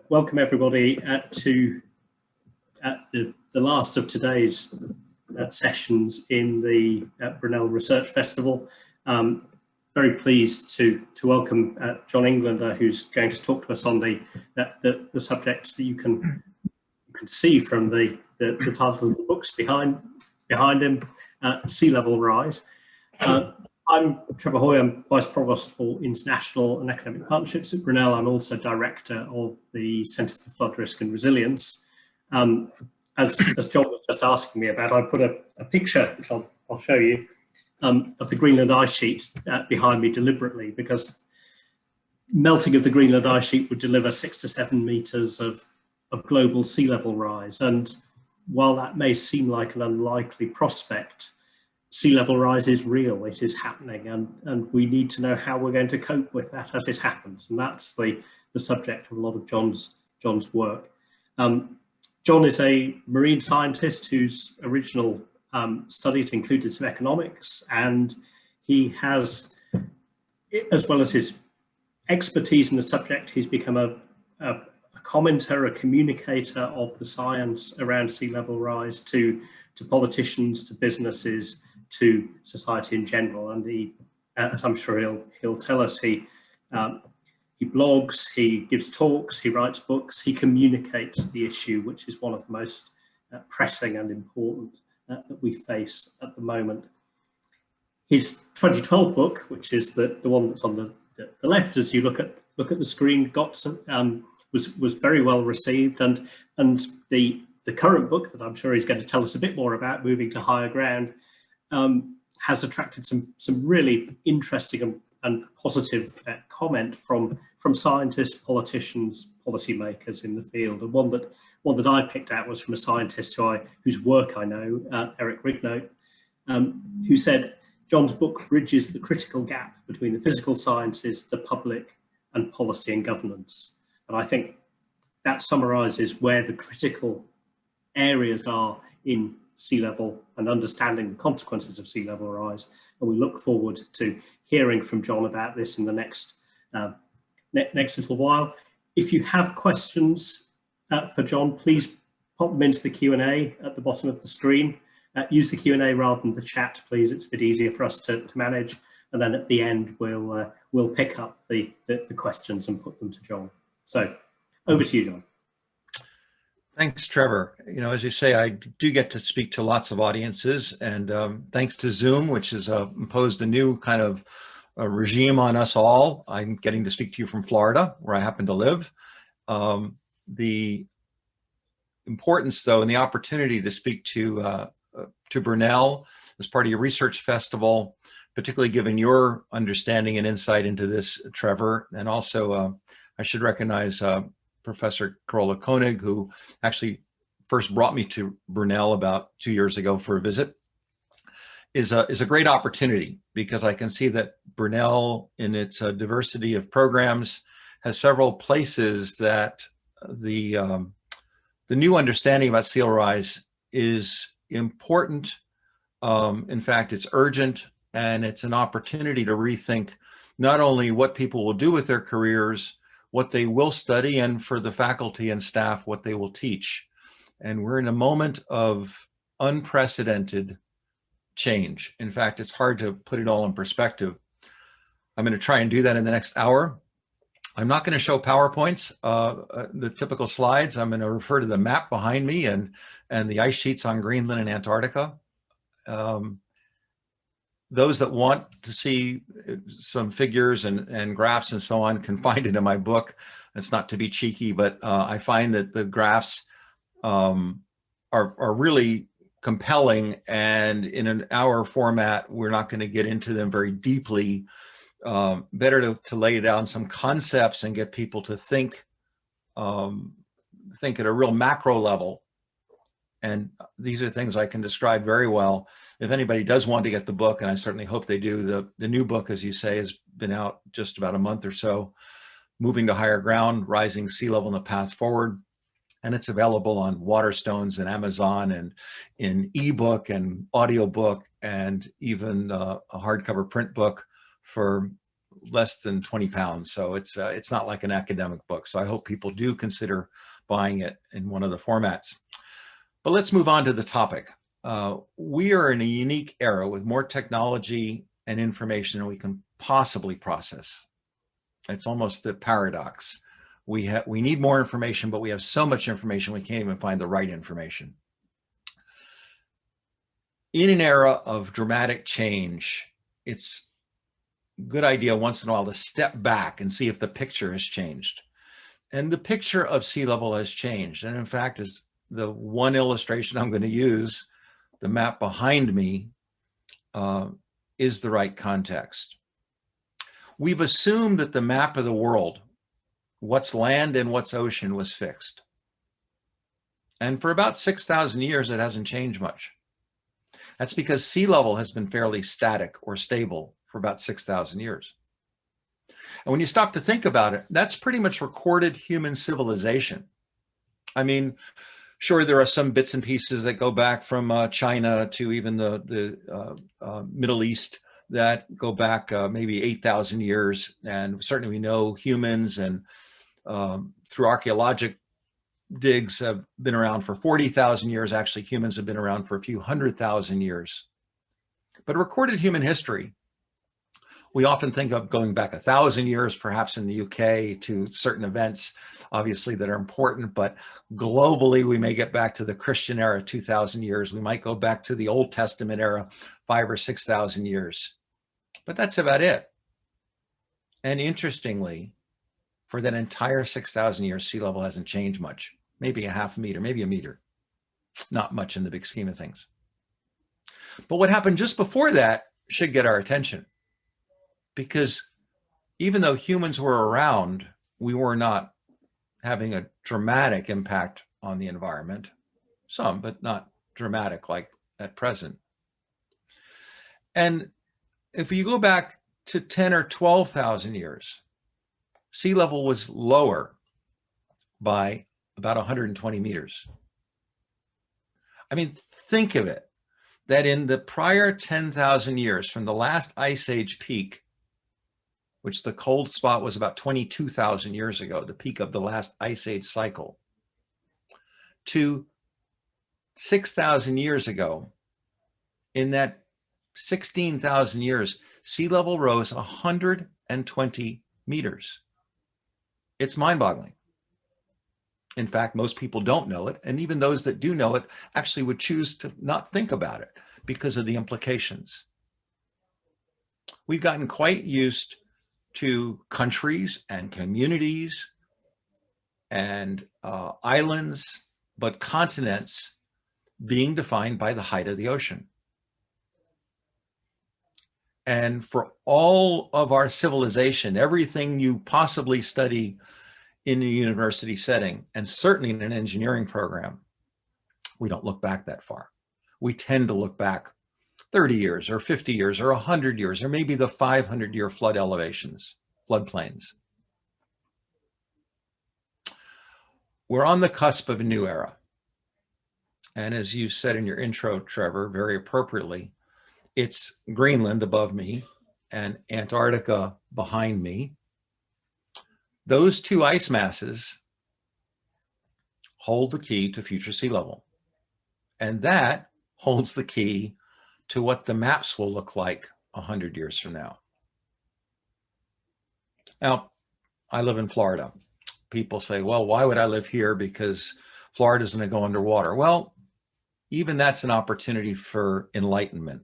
welcome everybody to the last of today's sessions in the Brunel Research Festival. Very pleased to welcome John Englander, who's going to talk to us on the subjects that you can see from the title of the books behind him, Sea Level Rise. I'm Trevor Hoey. I'm Vice Provost for International and Academic Partnerships at Brunel. I'm also Director of the Centre for Flood Risk and Resilience. As John was just asking me about, I put a picture, which I'll show you, of the Greenland ice sheet behind me deliberately, because melting of the Greenland ice sheet would deliver 6 to 7 meters of global sea level rise. And while that may seem like an unlikely prospect, sea level rise is real, it is happening, and we need to know how we're going to cope with that as it happens. And that's the subject of a lot of John's work. John is a marine scientist whose original studies included some economics, and he has, as well as his expertise in the subject, he's become a commenter, a communicator of the science around sea level rise to politicians, to businesses, to society in general. And he, as I'm sure he'll tell us, he blogs, he gives talks, he writes books, he communicates the issue, which is one of the most pressing and important that we face at the moment. His 2012 book, which is the one that's on the left as you look at the screen, was very well received, and the current book that I'm sure he's going to tell us a bit more about, Moving to Higher Ground, has attracted some really interesting and positive comment from scientists, politicians, policymakers in the field. And one that I picked out was from a scientist whose work I know, Eric Rignote, who said, John's book bridges the critical gap between the physical sciences, the public, and policy and governance. And I think that summarises where the critical areas are in sea level and understanding the consequences of sea level rise. And we look forward to hearing from John about this in the next little while. If you have questions for John, please pop them into the Q&A at the bottom of the screen. Use the Q&A rather than the chat, please. It's a bit easier for us to manage. And then at the end, we'll pick up the questions and put them to John. So over to you, John. Thanks, Trevor. You know, as you say, I do get to speak to lots of audiences, and thanks to Zoom, which has imposed a new kind of regime on us all. I'm getting to speak to you from Florida, where I happen to live. The importance, though, and the opportunity to speak to Brunel as part of your research festival, particularly given your understanding and insight into this, Trevor, and also I should recognize Professor Carola Koenig, who actually first brought me to Brunel about 2 years ago for a visit, is a great opportunity, because I can see that Brunel, in its diversity of programs, has several places that the new understanding about sea level rise is important. In fact, it's urgent, and it's an opportunity to rethink not only what people will do with their careers, what they will study, and for the faculty and staff, what they will teach. And we're in a moment of unprecedented change. In fact, it's hard to put it all in perspective. I'm going to try and do that in the next hour. I'm not going to show PowerPoints, the typical slides. I'm going to refer to the map behind me and the ice sheets on Greenland and Antarctica. Those that want to see some figures and graphs and so on can find it in my book. It's not to be cheeky, but I find that the graphs are really compelling, and in an hour format, we're not going to get into them very deeply. Better to lay down some concepts and get people to think at a real macro level. And these are things I can describe very well. If anybody does want to get the book, and I certainly hope they do, the new book, as you say, has been out just about a month or so, Moving to Higher Ground, Rising Sea Level and the Path Forward. And it's available on Waterstones and Amazon, and in ebook and audiobook, and even a hardcover print book for less than 20 pounds. So it's not like an academic book. So I hope people do consider buying it in one of the formats. But let's move on to the topic. We are in a unique era with more technology and information than we can possibly process. It's almost a paradox. We need more information, but we have so much information we can't even find the right information. In an era of dramatic change, it's a good idea once in a while to step back and see if the picture has changed. And the picture of sea level has changed. And in fact, is the one illustration I'm going to use, the map behind me, is the right context. We've assumed that the map of the world, what's land and what's ocean, was fixed. And for about 6,000 years, it hasn't changed much. That's because sea level has been fairly static or stable for about 6,000 years. And when you stop to think about it, that's pretty much recorded human civilization. I mean, sure, there are some bits and pieces that go back from China to even the Middle East that go back maybe 8,000 years. And certainly we know humans and through archaeologic digs have been around for 40,000 years. Actually, humans have been around for a few 100,000 years. But recorded human history, we often think of going back 1,000 years, perhaps in the UK, to certain events, obviously, that are important. But globally, we may get back to the Christian era, 2,000 years. We might go back to the Old Testament era, 5,000 or 6,000 years. But that's about it. And interestingly, for that entire 6,000 years, sea level hasn't changed much. Maybe a half meter, maybe a meter. Not much in the big scheme of things. But what happened just before that should get our attention. Because even though humans were around, we were not having a dramatic impact on the environment. Some, but not dramatic like at present. And if you go back to 10 or 12,000 years, sea level was lower by about 120 meters. I mean, think of it, that in the prior 10,000 years from the last ice age peak, which the cold spot was about 22,000 years ago, the peak of the last ice age cycle, to 6,000 years ago, in that 16,000 years, sea level rose 120 meters. It's mind-boggling. In fact, most people don't know it, and even those that do know it actually would choose to not think about it because of the implications. We've gotten quite used to countries and communities and islands, but continents being defined by the height of the ocean. And for all of our civilization, everything you possibly study in a university setting, and certainly in an engineering program, we don't look back that far. We tend to look back 30 years or 50 years or 100 years, or maybe the 500-year flood elevations, floodplains. We're on the cusp of a new era. And as you said in your intro, Trevor, very appropriately, it's Greenland above me and Antarctica behind me. Those two ice masses hold the key to future sea level. And that holds the key to what the maps will look like 100 years from now. Now, I live in Florida. People say, well, why would I live here? Because Florida's going to go underwater. Well, even that's an opportunity for enlightenment.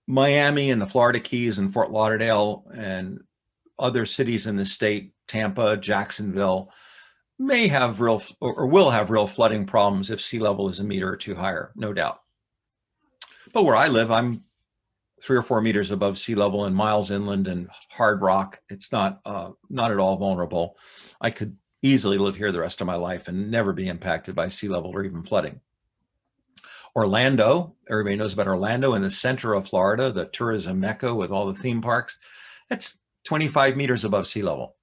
Miami and the Florida Keys and Fort Lauderdale and other cities in the state, Tampa, Jacksonville, may have real or will have real flooding problems if sea level is a meter or two higher, no doubt. But where I live, I'm 3 or 4 meters above sea level and miles inland and hard rock. It's not at all vulnerable. I could easily live here the rest of my life and never be impacted by sea level or even flooding. Orlando, everybody knows about Orlando in the center of Florida, the tourism mecca with all the theme parks. That's 25 meters above sea level.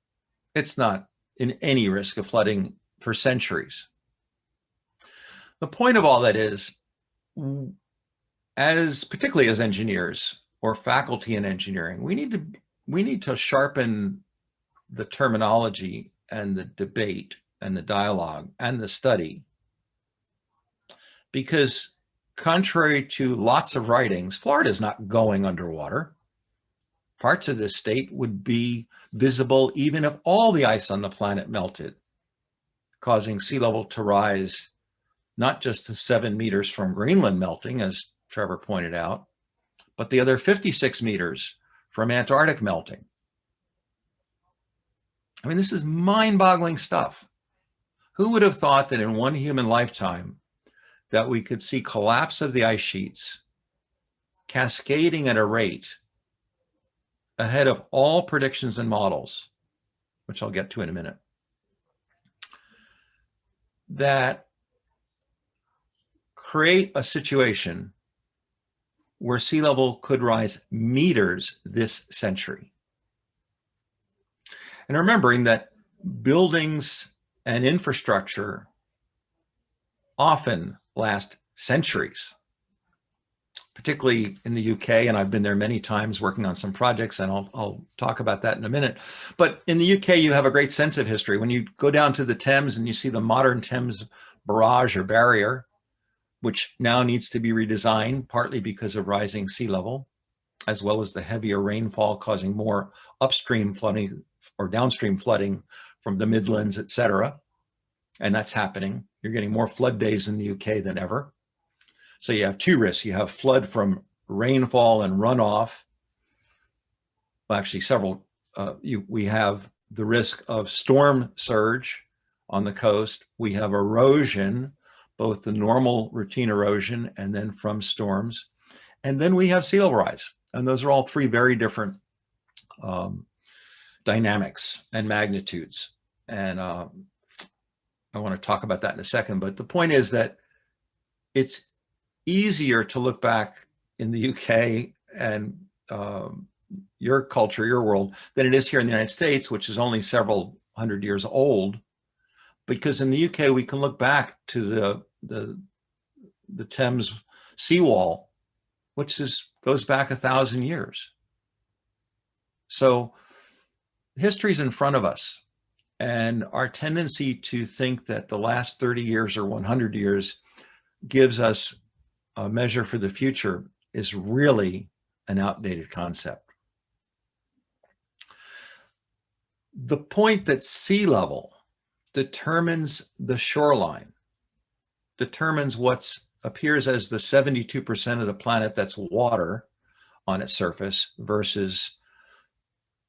It's not in any risk of flooding for centuries. The point of all that is, particularly as engineers, or faculty in engineering, we need to sharpen the terminology and the debate and the dialogue and the study, because contrary to lots of writings, Florida is not going underwater. Parts of this state would be visible even if all the ice on the planet melted, causing sea level to rise not just the 7 meters from Greenland melting, as Trevor pointed out, but the other 56 meters from Antarctic melting. I mean, this is mind-boggling stuff. Who would have thought that in one human lifetime that we could see collapse of the ice sheets cascading at a rate ahead of all predictions and models, which I'll get to in a minute, that create a situation where sea level could rise meters this century. And remembering that buildings and infrastructure often last centuries, particularly in the UK, and I've been there many times working on some projects, and I'll talk about that in a minute. But in the UK, you have a great sense of history. When you go down to the Thames and you see the modern Thames barrage or barrier, which now needs to be redesigned, partly because of rising sea level, as well as the heavier rainfall causing more upstream flooding or downstream flooding from the Midlands, et cetera. And that's happening. You're getting more flood days in the UK than ever. So you have two risks. You have flood from rainfall and runoff. Well, actually, several. We have the risk of storm surge on the coast. We have erosion, both the normal routine erosion and then from storms. And then we have sea level rise. And those are all three very different dynamics and magnitudes. And I want to talk about that in a second. But the point is that it's easier to look back in the UK and your culture, your world, than it is here in the United States, which is only several hundred years old. Because in the UK, we can look back to the Thames seawall, which goes back 1,000 years. So history's in front of us. And our tendency to think that the last 30 years or 100 years gives us a measure for the future is really an outdated concept. The point that sea level determines the shoreline, determines what appears as the 72% of the planet that's water on its surface versus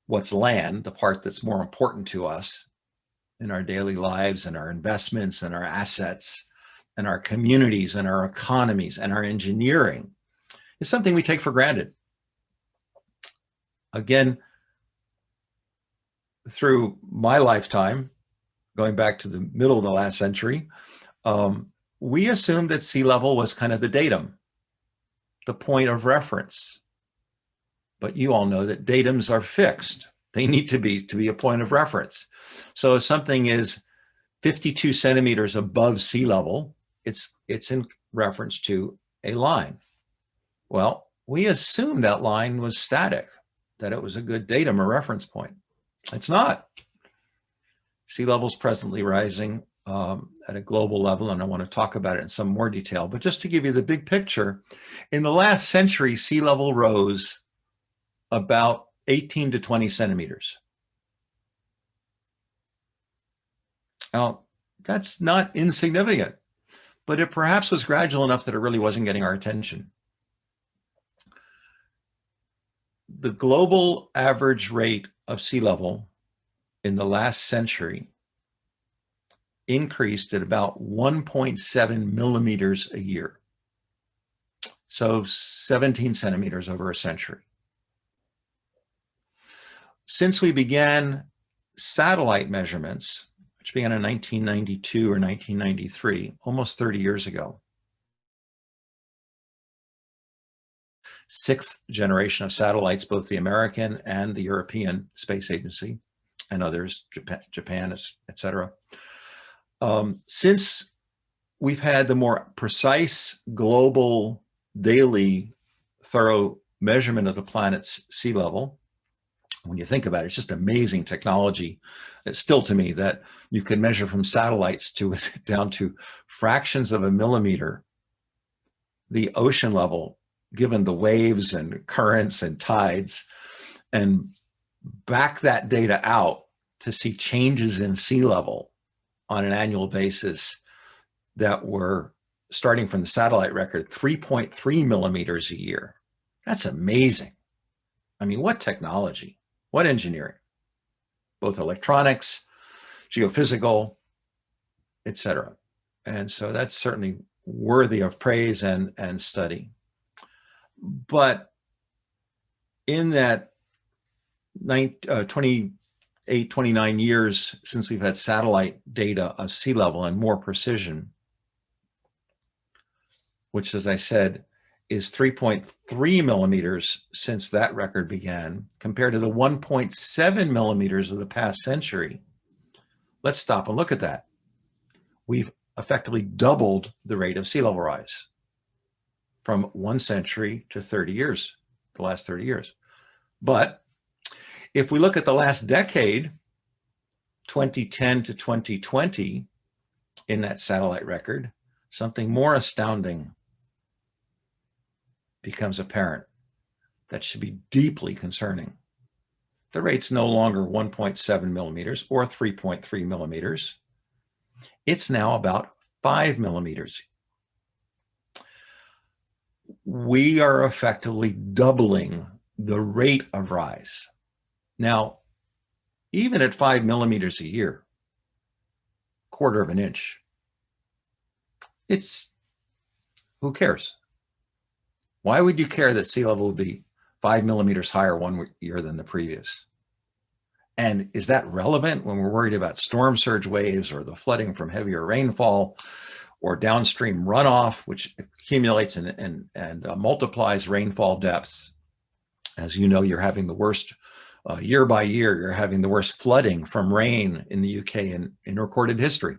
what's land, the part that's more important to us in our daily lives and our investments and our assets and our communities and our economies and our engineering, is something we take for granted. Again, through my lifetime, going back to the middle of the last century, we assumed that sea level was kind of the datum, the point of reference. But you all know that datums are fixed. They need to be a point of reference. So if something is 52 centimeters above sea level, it's in reference to a line. Well, we assumed that line was static, that it was a good datum or reference point. It's not. Sea level is presently rising at a global level, and I want to talk about it in some more detail. But just to give you the big picture, in the last century, sea level rose about 18 to 20 centimeters. Now, that's not insignificant, but it perhaps was gradual enough that it really wasn't getting our attention. The global average rate of sea level in the last century increased at about 1.7 millimeters a year. So 17 centimeters over a century. Since we began satellite measurements, which began in 1992 or 1993, almost 30 years ago, sixth generation of satellites, both the American and the European Space Agency and others, Japan, et cetera. Since we've had the more precise, global, daily, thorough measurement of the planet's sea level. When you think about it, it's just amazing technology. It's still to me that you can measure from satellites to down to fractions of a millimeter the ocean level, given the waves and currents and tides, and back that data out to see changes in sea level on an annual basis that were, starting from the satellite record, 3.3 millimeters a year. That's amazing. I mean, what technology, what engineering, both electronics, geophysical, etc. And so that's certainly worthy of praise and study. But in that 28, 29 years since we've had satellite data of sea level and more precision, which, as I said, is 3.3 millimeters since that record began, compared to the 1.7 millimeters of the past century. Let's stop and look at that. We've effectively doubled the rate of sea level rise from 1 century to 30 years, the last 30 years. But if we look at the last decade, 2010 to 2020, in that satellite record, something more astounding becomes apparent that should be deeply concerning. The rate's no longer 1.7 millimeters or 3.3 millimeters. It's now about 5 millimeters. We are effectively doubling the rate of rise. Now, even at 5 millimeters a year, quarter of an inch, who cares? Why would you care that sea level would be 5 millimeters higher one year than the previous? And is that relevant when we're worried about storm surge waves or the flooding from heavier rainfall or downstream runoff, which accumulates and multiplies rainfall depths? As you know, you're having the worst, year by year, you're having the worst flooding from rain in the UK in recorded history.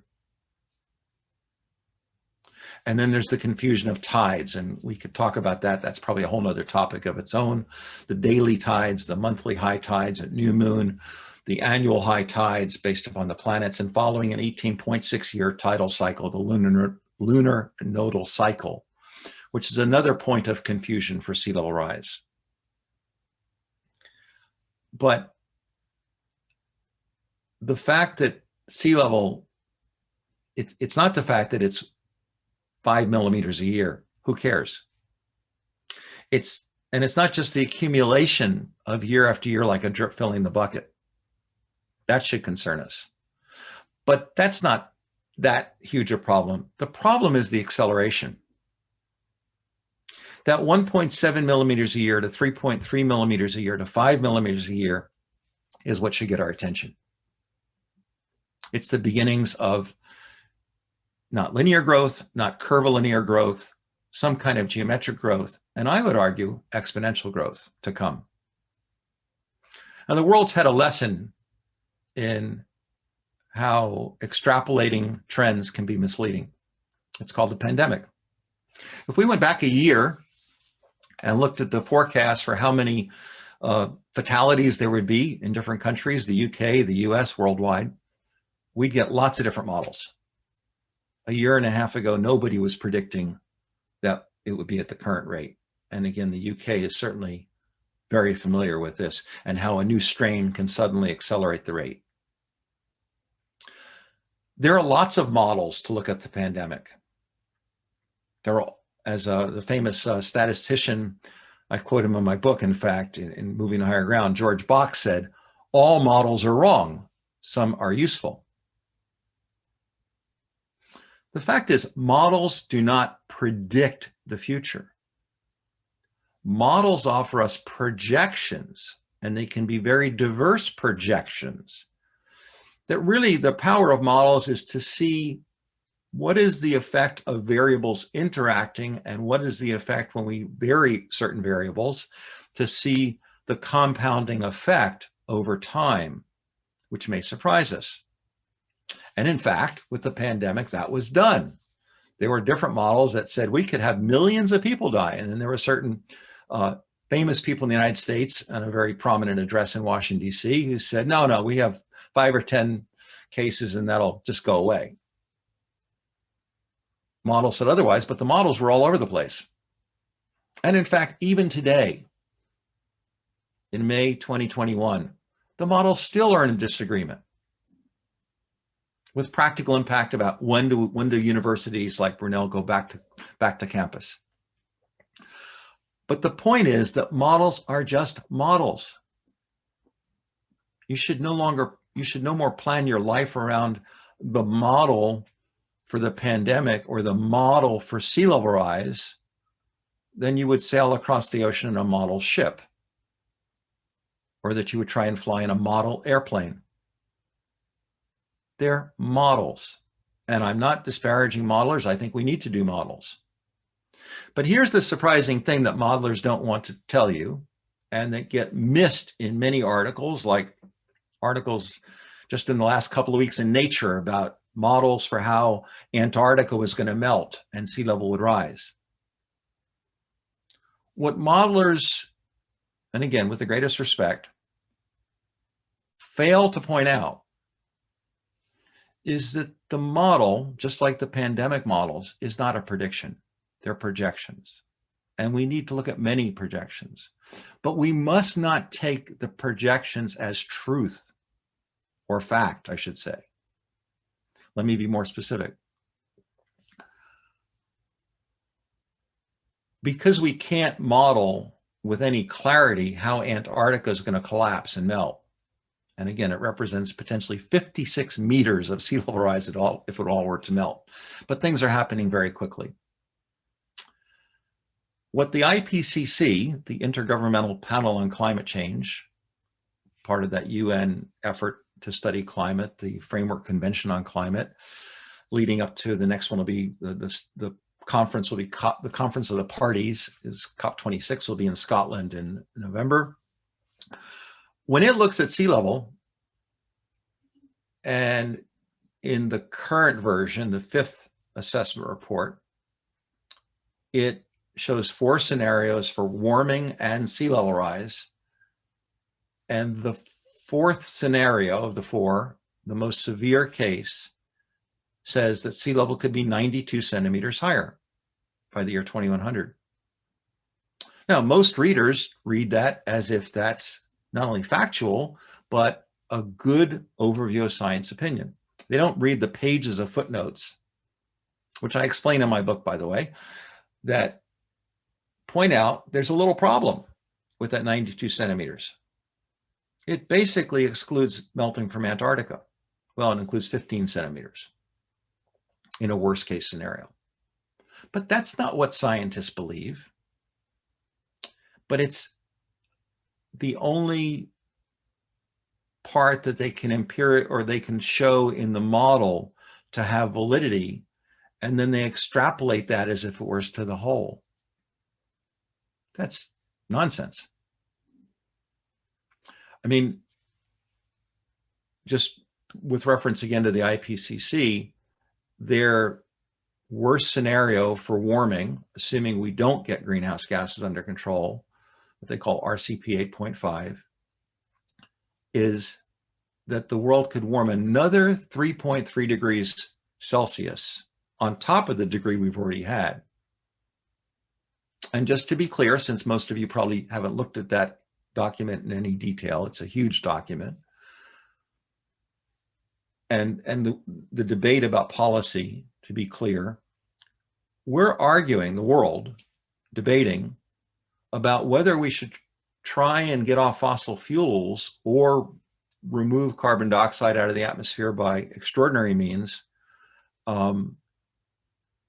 And then there's the confusion of tides, and we could talk about that. That's probably a whole nother topic of its own. The daily tides, the monthly high tides at new moon, the annual high tides based upon the planets, and following an 18.6-year tidal cycle, the lunar nodal cycle, which is another point of confusion for sea level rise. But the fact that sea level, it's not the fact that it's 5 millimeters a year. Who cares? And it's not just the accumulation of year after year like a drip filling the bucket. That should concern us. But that's not that huge a problem. The problem is the acceleration. That 1.7 millimeters a year to 3.3 millimeters a year to 5 millimeters a year is what should get our attention. It's the beginnings of not linear growth, not curvilinear growth, some kind of geometric growth, and I would argue exponential growth to come. Now, the world's had a lesson in how extrapolating trends can be misleading. It's called the pandemic. If we went back a year and looked at the forecast for how many fatalities there would be in different countries, the UK, the US, worldwide, we'd get lots of different models. A year and a half ago, nobody was predicting that it would be at the current rate. And again, the UK is certainly very familiar with this and how a new strain can suddenly accelerate the rate. There are lots of models to look at the pandemic. There are, as the famous statistician, I quote him in my book, in fact, in Moving to Higher Ground, George Box said, all models are wrong. Some are useful. The fact is, models do not predict the future. Models offer us projections, and they can be very diverse projections. That really, the power of models is to see what is the effect of variables interacting and what is the effect when we vary certain variables, to see the compounding effect over time, which may surprise us. And in fact, with the pandemic, that was done. There were different models that said we could have millions of people die. And then there were certain famous people in the United States and a very prominent address in Washington, D.C., who said, no, we have 5 or 10 cases and that'll just go away. Models said otherwise, but the models were all over the place. And in fact, even today, in May 2021, the models still are in disagreement with practical impact about when do universities like Brunel go back to campus. But the point is that models are just models. You should no more plan your life around the model for the pandemic or the model for sea level rise than you would sail across the ocean in a model ship, or that you would try and fly in a model airplane. They're models. And I'm not disparaging modelers. I think we need to do models. But here's the surprising thing that modelers don't want to tell you, and that get missed in many articles, like articles just in the last couple of weeks in Nature about models for how Antarctica was going to melt and sea level would rise. What modelers, and again, with the greatest respect, fail to point out is that the model, just like the pandemic models, is not a prediction. They're projections. And we need to look at many projections. But we must not take the projections as truth or fact, I should say. Let me be more specific. Because we can't model with any clarity how Antarctica is going to collapse and melt. And again, it represents potentially 56 meters of sea level rise if it all were to melt. But things are happening very quickly. What the IPCC, the Intergovernmental Panel on Climate Change, part of that UN effort to study climate, the Framework Convention on Climate, leading up to the next one will be the conference will be the Conference of the Parties, is COP26, will be in Scotland in November. When it looks at sea level, and in the current version, the 5th assessment report, it shows 4 scenarios for warming and sea level rise. And the 4th scenario of the 4, the most severe case, says that sea level could be 92 centimeters higher by the year 2100. Now, most readers read that as if that's not only factual, but a good overview of science opinion. They don't read the pages of footnotes, which I explain in my book, by the way, that point out there's a little problem with that 92 centimeters. It basically excludes melting from Antarctica. Well, it includes 15 centimeters in a worst case scenario. But that's not what scientists believe. But it's the only part that they can they can show in the model to have validity, and then they extrapolate that as if it were to the whole. That's nonsense. I mean, just with reference again to the IPCC, their worst scenario for warming, assuming we don't get greenhouse gases under control, what they call RCP 8.5, is that the world could warm another 3.3 degrees Celsius on top of the degree we've already had. And just to be clear, since most of you probably haven't looked at that document in any detail, it's a huge document. And the debate about policy, to be clear, we're arguing, the world, debating about whether we should try and get off fossil fuels or remove carbon dioxide out of the atmosphere by extraordinary means,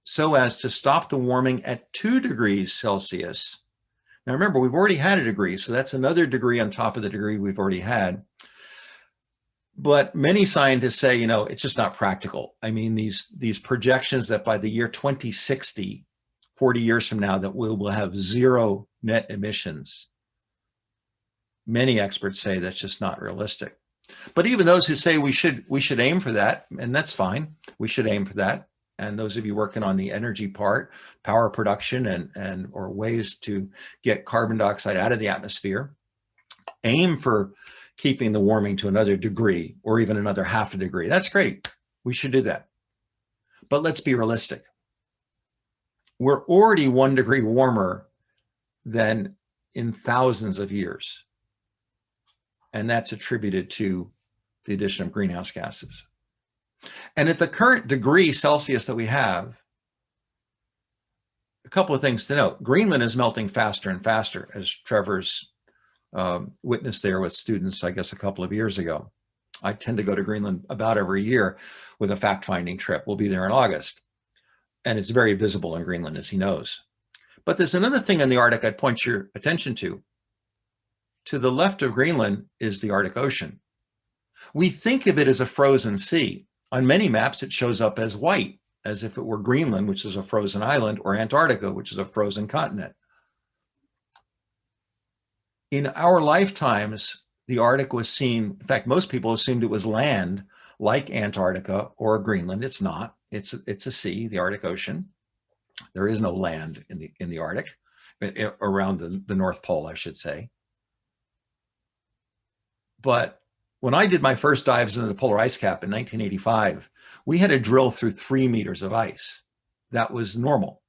so as to stop the warming at 2 degrees Celsius. Now remember, we've already had a degree, so that's another degree on top of the degree we've already had. But many scientists say, you know, it's just not practical. I mean, these projections that by the year 2060, 40 years from now, that we will have 0 net emissions. Many experts say that's just not realistic. But even those who say we should aim for that, and that's fine, we should aim for that. and those of you working on the energy part, power production and or ways to get carbon dioxide out of the atmosphere, aim for keeping the warming to another degree or even another half a degree. That's great. We should do that. But let's be realistic. We're already 1 degree warmer than in thousands of years. And that's attributed to the addition of greenhouse gases. And at the current degree Celsius that we have, a couple of things to note. Greenland is melting faster and faster, as Trevor's witnessed there with students, I guess, a couple of years ago. I tend to go to Greenland about every year with a fact-finding trip. We'll be there in August. And it's very visible in Greenland, as he knows. But there's another thing in the Arctic I'd point your attention to. To the left of Greenland is the Arctic Ocean. We think of it as a frozen sea. On many maps, it shows up as white, as if it were Greenland, which is a frozen island, or Antarctica, which is a frozen continent. In our lifetimes, the Arctic was seen, in fact, most people assumed it was land like Antarctica or Greenland. It's not. It's a sea, the Arctic Ocean. There is no land in the Arctic, around the North Pole, I should say. But when I did my first dives into the polar ice cap in 1985, we had to drill through 3 meters of ice. That was normal.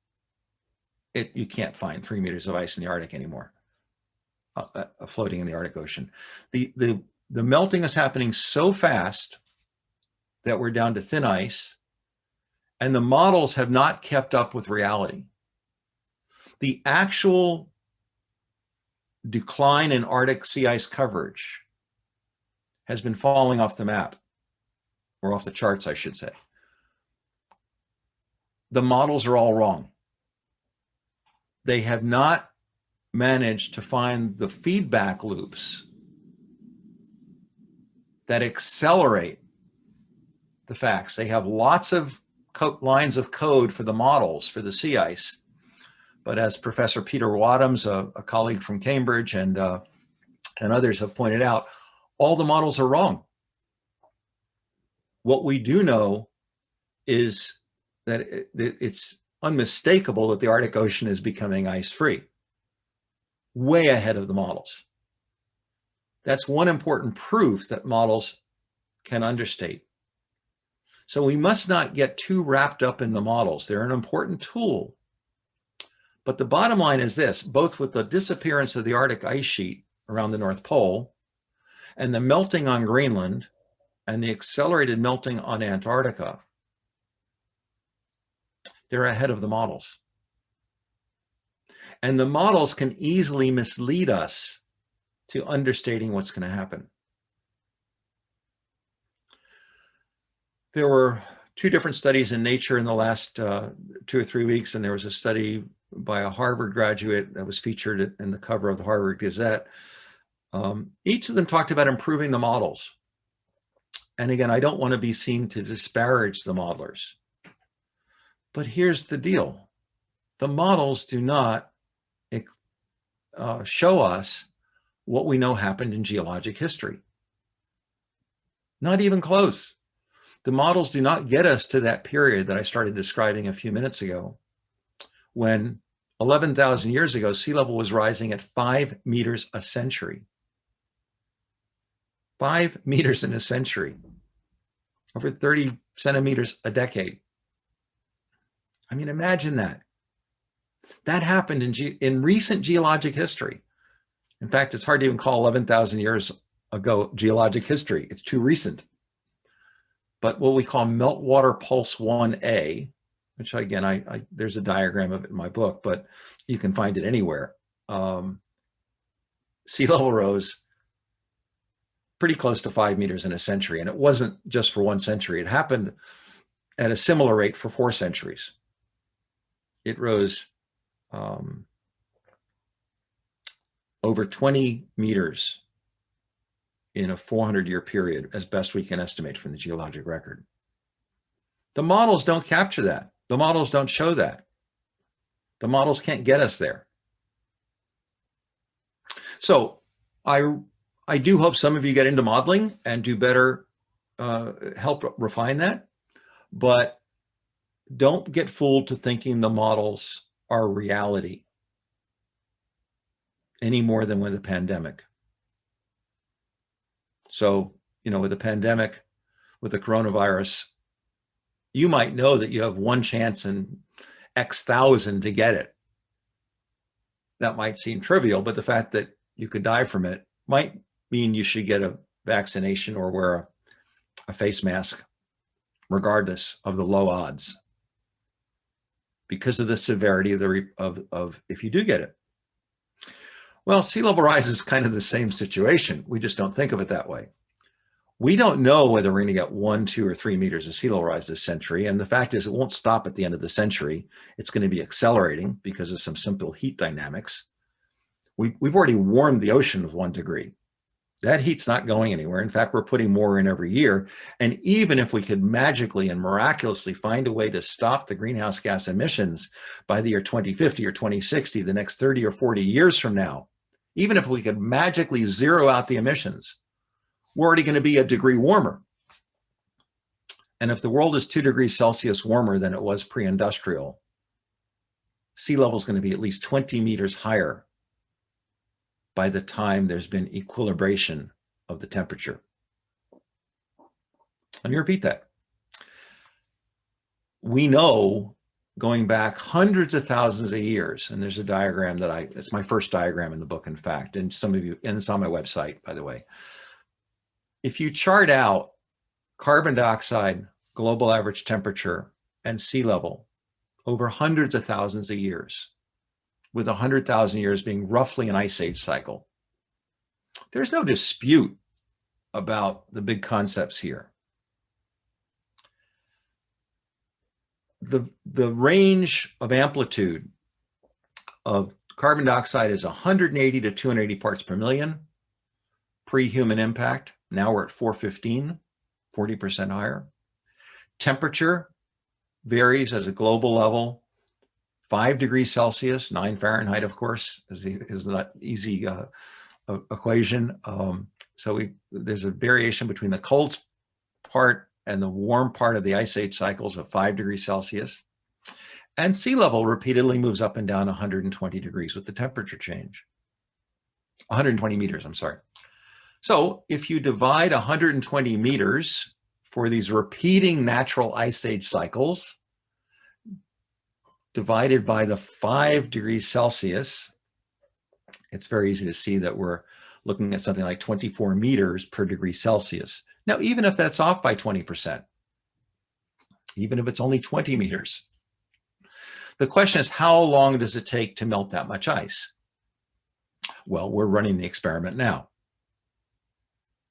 You can't find 3 meters of ice in the Arctic anymore, floating in the Arctic Ocean. The melting is happening so fast that we're down to thin ice, and the models have not kept up with reality. The actual decline in Arctic sea ice coverage has been falling off the map, or off the charts, I should say. The models are all wrong. They have not managed to find the feedback loops that accelerate the facts. They have lots of lines of code for the models for the sea ice, but as Professor Peter Wadhams, a colleague from Cambridge, and others have pointed out, all the models are wrong. What we do know is that it's unmistakable that the Arctic Ocean is becoming ice-free, way ahead of the models. That's one important proof that models can understate. So we must not get too wrapped up in the models. They're an important tool. But the bottom line is this: both with the disappearance of the Arctic ice sheet around the North Pole and the melting on Greenland and the accelerated melting on Antarctica, they're ahead of the models. And the models can easily mislead us to understating what's going to happen. There were 2 different studies in Nature in the last 2 or 3 weeks, and there was a study by a Harvard graduate that was featured in the cover of the Harvard Gazette. Each of them talked about improving the models. And again, I don't want to be seen to disparage the modelers. But here's the deal. The models do not show us what we know happened in geologic history. Not even close. The models do not get us to that period that I started describing a few minutes ago, when 11,000 years ago, sea level was rising at 5 meters a century. 5 meters in a century, over 30 centimeters a decade. I mean, imagine that. That happened in recent geologic history. In fact, it's hard to even call 11,000 years ago geologic history. It's too recent. But what we call meltwater pulse 1A, which again, there's a diagram of it in my book, but you can find it anywhere. Sea level rose pretty close to 5 meters in a century. And it wasn't just for 1 century. It happened at a similar rate for 4 centuries. It rose over 20 meters in a 400-year period, as best we can estimate from the geologic record. The models don't capture that. The models don't show that. The models can't get us there. So I do hope some of you get into modeling and do better, help refine that. But don't get fooled to thinking the models are reality any more than with the pandemic. So, with the pandemic, with the coronavirus, you might know that you have one chance in X thousand to get it. That might seem trivial, but the fact that you could die from it might mean you should get a vaccination or wear a face mask, regardless of the low odds, because of the severity of if you do get it. Well, sea level rise is kind of the same situation. We just don't think of it that way. We don't know whether we're going to get 1, 2, or 3 meters of sea level rise this century. And the fact is, it won't stop at the end of the century. It's going to be accelerating because of some simple heat dynamics. We've already warmed the ocean with 1 degree. That heat's not going anywhere. In fact, we're putting more in every year. And even if we could magically and miraculously find a way to stop the greenhouse gas emissions by the year 2050 or 2060, the next 30 or 40 years from now, even if we could magically zero out the emissions, we're already going to be a degree warmer. And if the world is 2 degrees Celsius warmer than it was pre-industrial, sea level is going to be at least 20 meters higher by the time there's been equilibration of the temperature. Let me repeat that. We know, going back hundreds of thousands of years, and there's a diagram that it's my first diagram in the book, in fact, and some of you, and it's on my website, by the way. If you chart out carbon dioxide, global average temperature, and sea level over hundreds of thousands of years, with 100,000 years being roughly an ice age cycle, there's no dispute about the big concepts here. The range of amplitude of carbon dioxide is 180 to 280 parts per million pre-human impact. Now we're at 415, 40% higher. Temperature varies at a global level. 5 degrees Celsius, 9 Fahrenheit, of course, is not easy equation. So there's a variation between the cold part and the warm part of the ice age cycles of 5 degrees Celsius. And sea level repeatedly moves up and down 120 degrees with the temperature change. 120 meters, I'm sorry. So if you divide 120 meters for these repeating natural ice age cycles, divided by the 5 degrees Celsius, it's very easy to see that we're looking at something like 24 meters per degree Celsius. Now, even if that's off by 20%, even if it's only 20 meters, the question is, how long does it take to melt that much ice? Well, we're running the experiment now.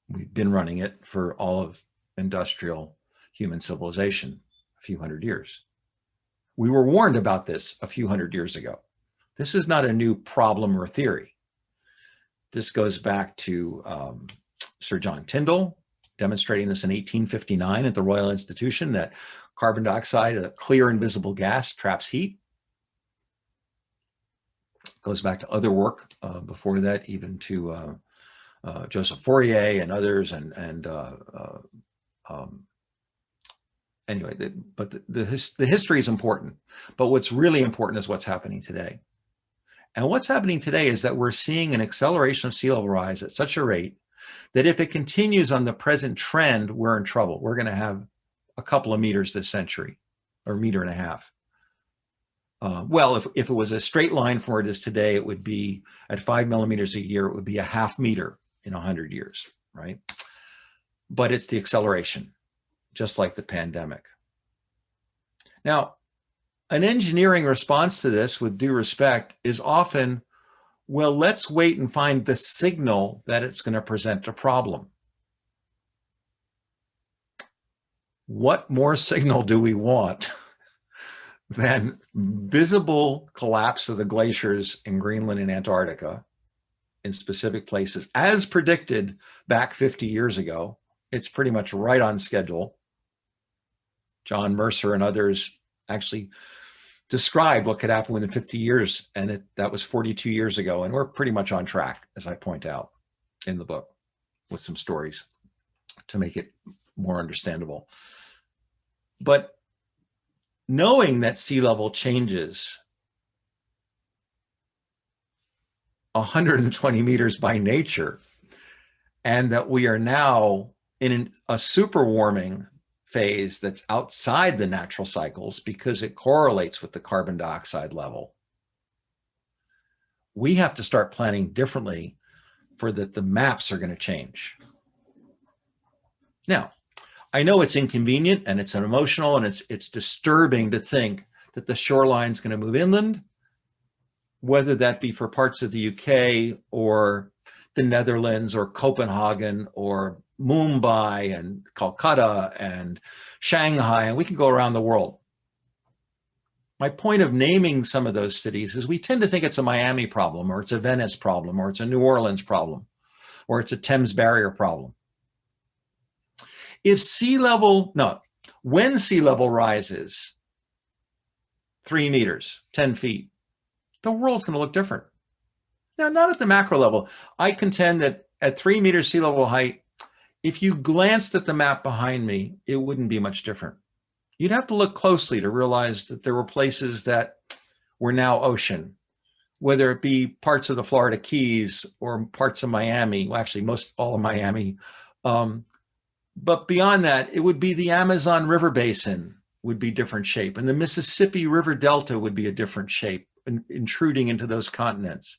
We've been running it for all of industrial human civilization, a few hundred years. We were warned about this a few hundred years ago. This is not a new problem or theory. This goes back to Sir John Tyndall demonstrating this in 1859 at the Royal Institution, that carbon dioxide, a clear invisible gas, traps heat. Goes back to other work before that, even to Joseph Fourier and others, anyway, the history is important, but what's really important is what's happening today. And what's happening today is that we're seeing an acceleration of sea level rise at such a rate that if it continues on the present trend, we're in trouble. We're going to have a couple of meters this century, or 1.5 meters. Well, if it was a straight line from where it is today, it would be at 5 millimeters a year, it would be a 0.5 meter in 100 years, right? But it's the acceleration, just like the pandemic. Now, an engineering response to this, with due respect, is often, well, let's wait and find the signal that it's going to present a problem. What more signal do we want than visible collapse of the glaciers in Greenland and Antarctica in specific places, as predicted back 50 years ago? It's pretty much right on schedule. John Mercer and others actually described what could happen within 50 years, and that was 42 years ago, and we're pretty much on track, as I point out in the book, with some stories to make it more understandable. But knowing that sea level changes 120 meters by nature, and that we are now in a super warming phase that's outside the natural cycles because it correlates with the carbon dioxide level, we have to start planning differently for that the maps are going to change. Now, I know it's inconvenient and it's emotional and it's disturbing to think that the shoreline is going to move inland, whether that be for parts of the UK or the Netherlands or Copenhagen or Mumbai and Calcutta and Shanghai, and we can go around the world. My point of naming some of those cities is we tend to think it's a Miami problem, or it's a Venice problem, or it's a New Orleans problem, or it's a Thames Barrier problem. When sea level rises 3 meters, 10 feet, the world's going to look different. Now, not at the macro level. I contend that at 3 meters sea level height, if you glanced at the map behind me, it wouldn't be much different. You'd have to look closely to realize that there were places that were now ocean, whether it be parts of the Florida Keys or parts of Miami, well, actually most all of Miami. But beyond that, it would be the Amazon River Basin would be different shape, and the Mississippi River Delta would be a different shape, intruding into those continents.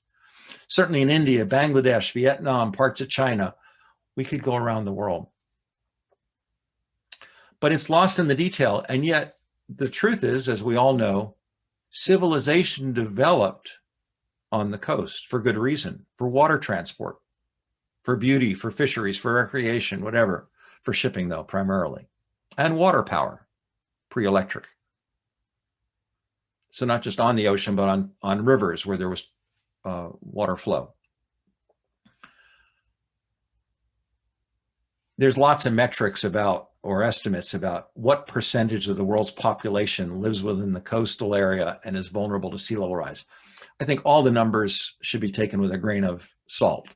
Certainly in India, Bangladesh, Vietnam, parts of China, we could go around the world. But it's lost in the detail. And yet the truth is, as we all know, civilization developed on the coast for good reason, for water transport, for beauty, for fisheries, for recreation, whatever, for shipping though, primarily, and water power, pre-electric. So not just on the ocean, but on rivers where there was water flow. There's lots of metrics about, or estimates about, what percentage of the world's population lives within the coastal area and is vulnerable to sea level rise. I think all the numbers should be taken with a grain of salt,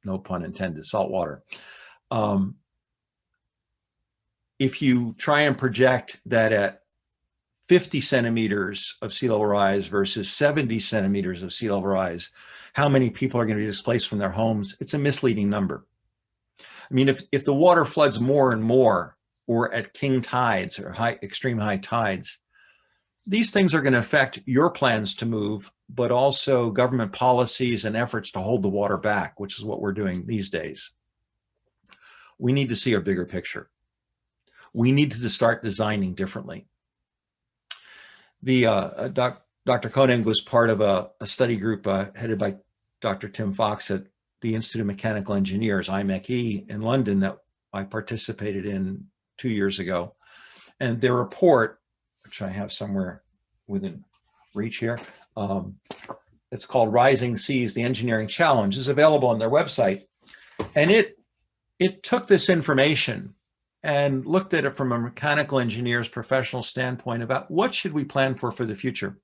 no pun intended, salt water. If you try and project that at 50 centimeters of sea level rise versus 70 centimeters of sea level rise, how many people are going to be displaced from their homes, it's a misleading number. I mean, if the water floods more and more, or at king tides or extreme high tides, these things are going to affect your plans to move, but also government policies and efforts to hold the water back, which is what we're doing these days. We need to see a bigger picture. We need to start designing differently. Dr. Koenig was part of a study group headed by Dr. Tim Fox at the Institute of Mechanical Engineers, IMechE, in London, that I participated in 2 years ago. And their report, which I have somewhere within reach here, it's called Rising Seas, the Engineering Challenge, is available on their website. And it took this information and looked at it from a mechanical engineer's professional standpoint about what should we plan for the future.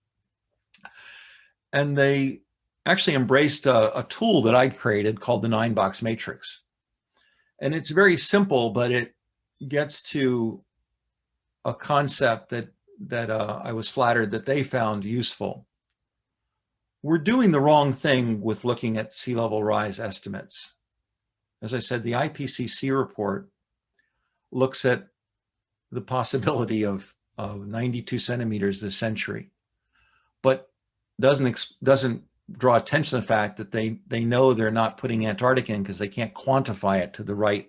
And they actually embraced a tool that I'd created called the 9-box matrix. And it's very simple, but it gets to a concept that I was flattered that they found useful. We're doing the wrong thing with looking at sea level rise estimates. As I said, the IPCC report looks at the possibility of 92 centimeters this century, but doesn't draw attention to the fact that they know they're not putting Antarctica in because they can't quantify it to the right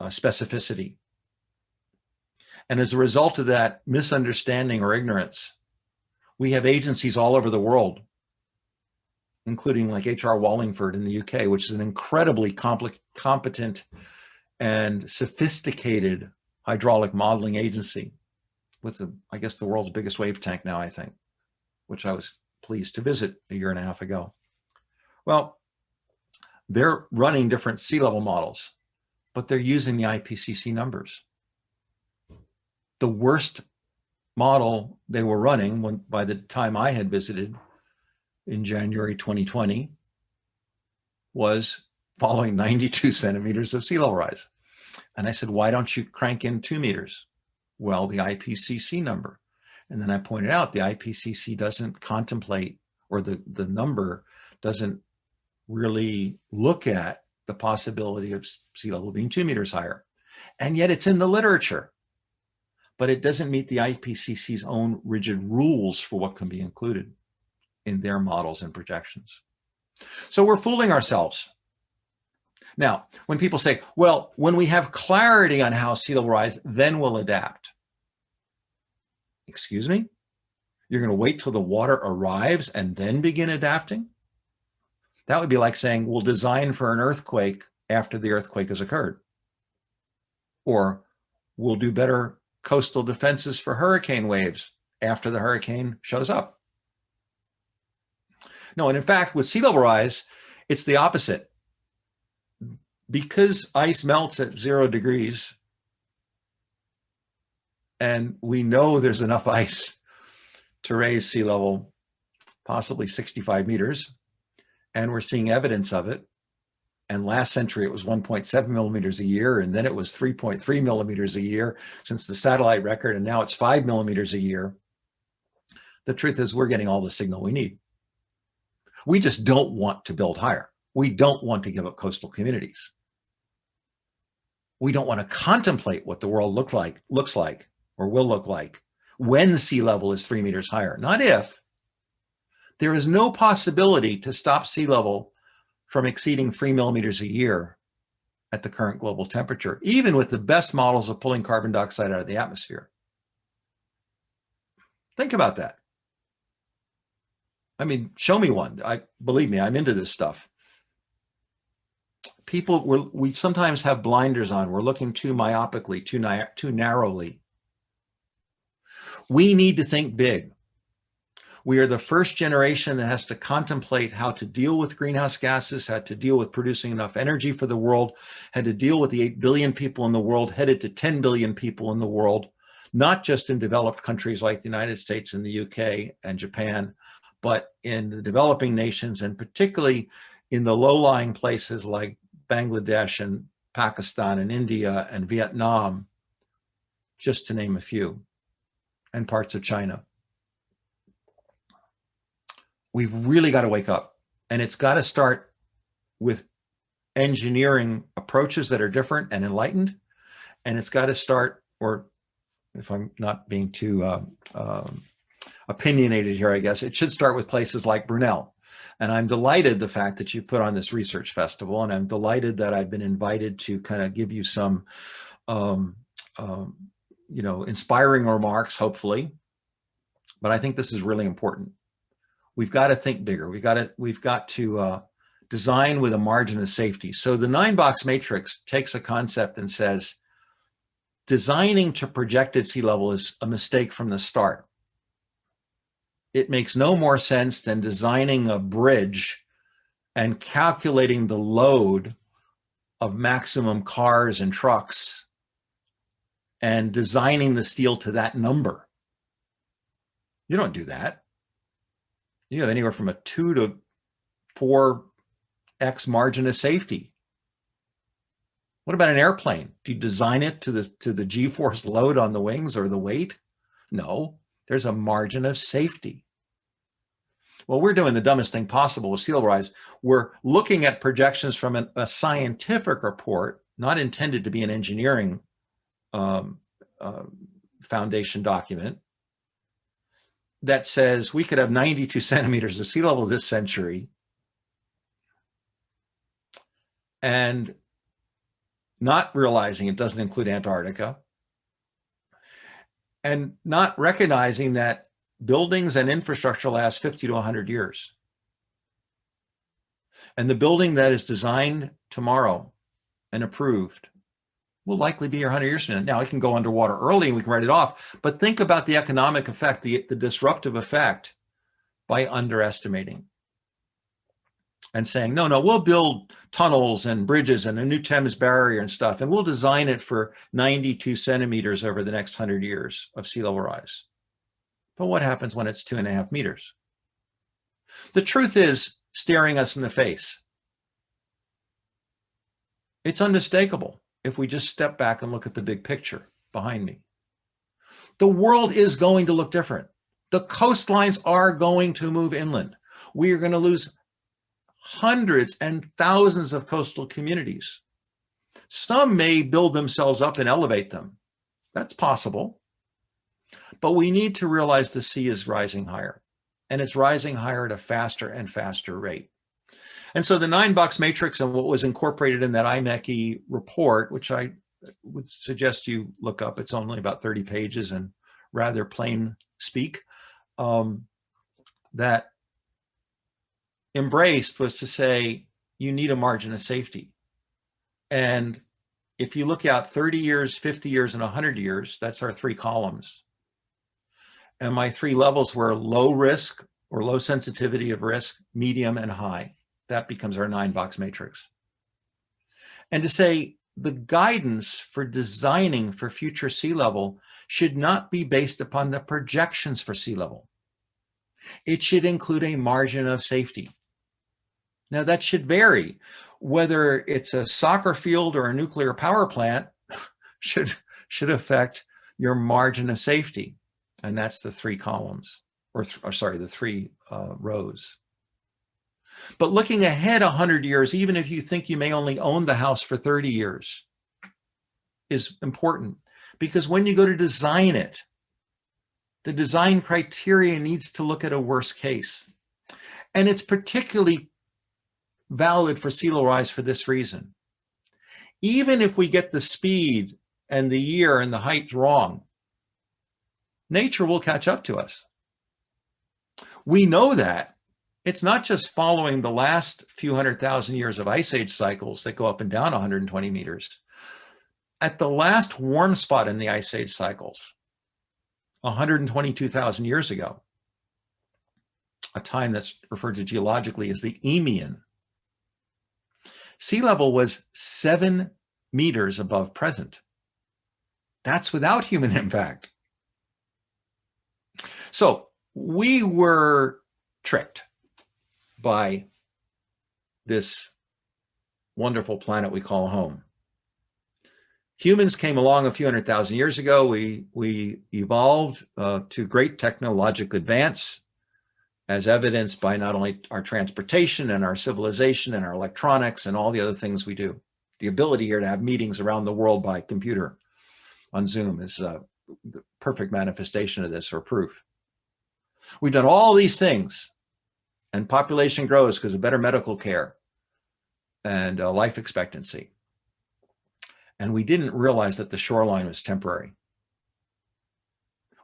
specificity. And as a result of that misunderstanding or ignorance, we have agencies all over the world, including like HR Wallingford in the UK, which is an incredibly competent and sophisticated hydraulic modeling agency with, I guess, the world's biggest wave tank now, I think, which I was pleased to visit a year and a half ago. Well, they're running different sea level models, but they're using the IPCC numbers. The worst model they were running by the time I had visited in January 2020 was following 92 centimeters of sea level rise. And I said, why don't you crank in 2 meters? Well, the IPCC number. And then I pointed out the IPCC doesn't contemplate, or the number doesn't really look at the possibility of sea level being 2 meters higher. And yet it's in the literature, but it doesn't meet the IPCC's own rigid rules for what can be included in their models and projections. So we're fooling ourselves. Now, when people say, well, when we have clarity on how sea level rise, then we'll adapt. Excuse me? You're going to wait till the water arrives and then begin adapting? That would be like saying we'll design for an earthquake after the earthquake has occurred. Or we'll do better coastal defenses for hurricane waves after the hurricane shows up. No, and in fact, with sea level rise, it's the opposite. Because ice melts at 0 degrees, and we know there's enough ice to raise sea level possibly 65 meters, and we're seeing evidence of it. And last century, it was 1.7 millimeters a year, and then it was 3.3 millimeters a year since the satellite record, and now it's 5 millimeters a year. The truth is we're getting all the signal we need. We just don't want to build higher. We don't want to give up coastal communities. We don't want to contemplate what the world looks like or will look like when the sea level is 3 meters higher, not if. There is no possibility to stop sea level from exceeding 3 millimeters a year at the current global temperature, even with the best models of pulling carbon dioxide out of the atmosphere. Think about that. I mean, show me one. Believe me, I'm into this stuff. People, we sometimes have blinders on. We're looking too myopically, too narrowly. We need to think big. We are the first generation that has to contemplate how to deal with greenhouse gases, how to deal with producing enough energy for the world, had to deal with the 8 billion people in the world, headed to 10 billion people in the world, not just in developed countries like the United States and the UK and Japan, but in the developing nations, and particularly in the low-lying places like Bangladesh and Pakistan and India and Vietnam, just to name a few, and parts of China. We've really got to wake up, and it's got to start with engineering approaches that are different and enlightened, and it's got to start, or if I'm not being too opinionated here, I guess, it should start with places like Brunel. And I'm delighted the fact that you put on this research festival, and I'm delighted that I've been invited to kind of give you some, inspiring remarks, hopefully. But I think this is really important. We've got to think bigger. We've got to design with a margin of safety. So the 9-box matrix takes a concept and says, designing to projected sea level is a mistake from the start. It makes no more sense than designing a bridge and calculating the load of maximum cars and trucks and designing the steel to that number. You don't do that. You have anywhere from a 2 to 4x margin of safety. What about an airplane? Do you design it to the G-force load on the wings or the weight? No. There's a margin of safety. Well, we're doing the dumbest thing possible with sea level rise. We're looking at projections from a scientific report, not intended to be an engineering foundation document, that says we could have 92 centimeters of sea level this century, and not realizing it doesn't include Antarctica, and not recognizing that buildings and infrastructure last 50 to 100 years. And the building that is designed tomorrow and approved will likely be here 100 years from now. Now, it can go underwater early and we can write it off, but think about the economic effect, the disruptive effect by underestimating and saying, no, we'll build tunnels and bridges and a new Thames barrier and stuff, and we'll design it for 92 centimeters over the next 100 years of sea level rise. But what happens when it's 2.5 meters? The truth is staring us in the face. It's unmistakable if we just step back and look at the big picture behind me. The world is going to look different. The coastlines are going to move inland. We are going to lose hundreds and thousands of coastal communities. Some may build themselves up and elevate them. That's possible. But we need to realize the sea is rising higher, and it's rising higher at a faster and faster rate. And so the 9-box matrix and what was incorporated in that IMECI report, which I would suggest you look up, it's only about 30 pages and rather plain speak, that embraced was to say, you need a margin of safety. And if you look out 30 years, 50 years, and 100 years, that's our 3 columns. And my 3 levels were low risk or low sensitivity of risk, medium, and high. That becomes our 9-box matrix. And to say the guidance for designing for future sea level should not be based upon the projections for sea level. It should include a margin of safety. Now that should vary. Whether it's a soccer field or a nuclear power plant should affect your margin of safety. And that's the 3 columns, or sorry, the 3 rows. But looking ahead 100 years, even if you think you may only own the house for 30 years, is important. Because when you go to design it, the design criteria needs to look at a worst case. And it's particularly valid for sea level rise for this reason. Even if we get the speed and the year and the height wrong, nature will catch up to us. We know that. It's not just following the last few 100,000 years of ice age cycles that go up and down 120 meters. At the last warm spot in the ice age cycles, 122,000 years ago, a time that's referred to geologically as the Eemian, sea level was 7 meters above present. That's without human impact. So we were tricked by this wonderful planet we call home. Humans came along a few 100,000 years ago. We evolved to great technological advance, as evidenced by not only our transportation and our civilization and our electronics and all the other things we do. The ability here to have meetings around the world by computer on Zoom is the perfect manifestation of this, or proof. We've done all these things, and population grows because of better medical care and life expectancy. And we didn't realize that the shoreline was temporary.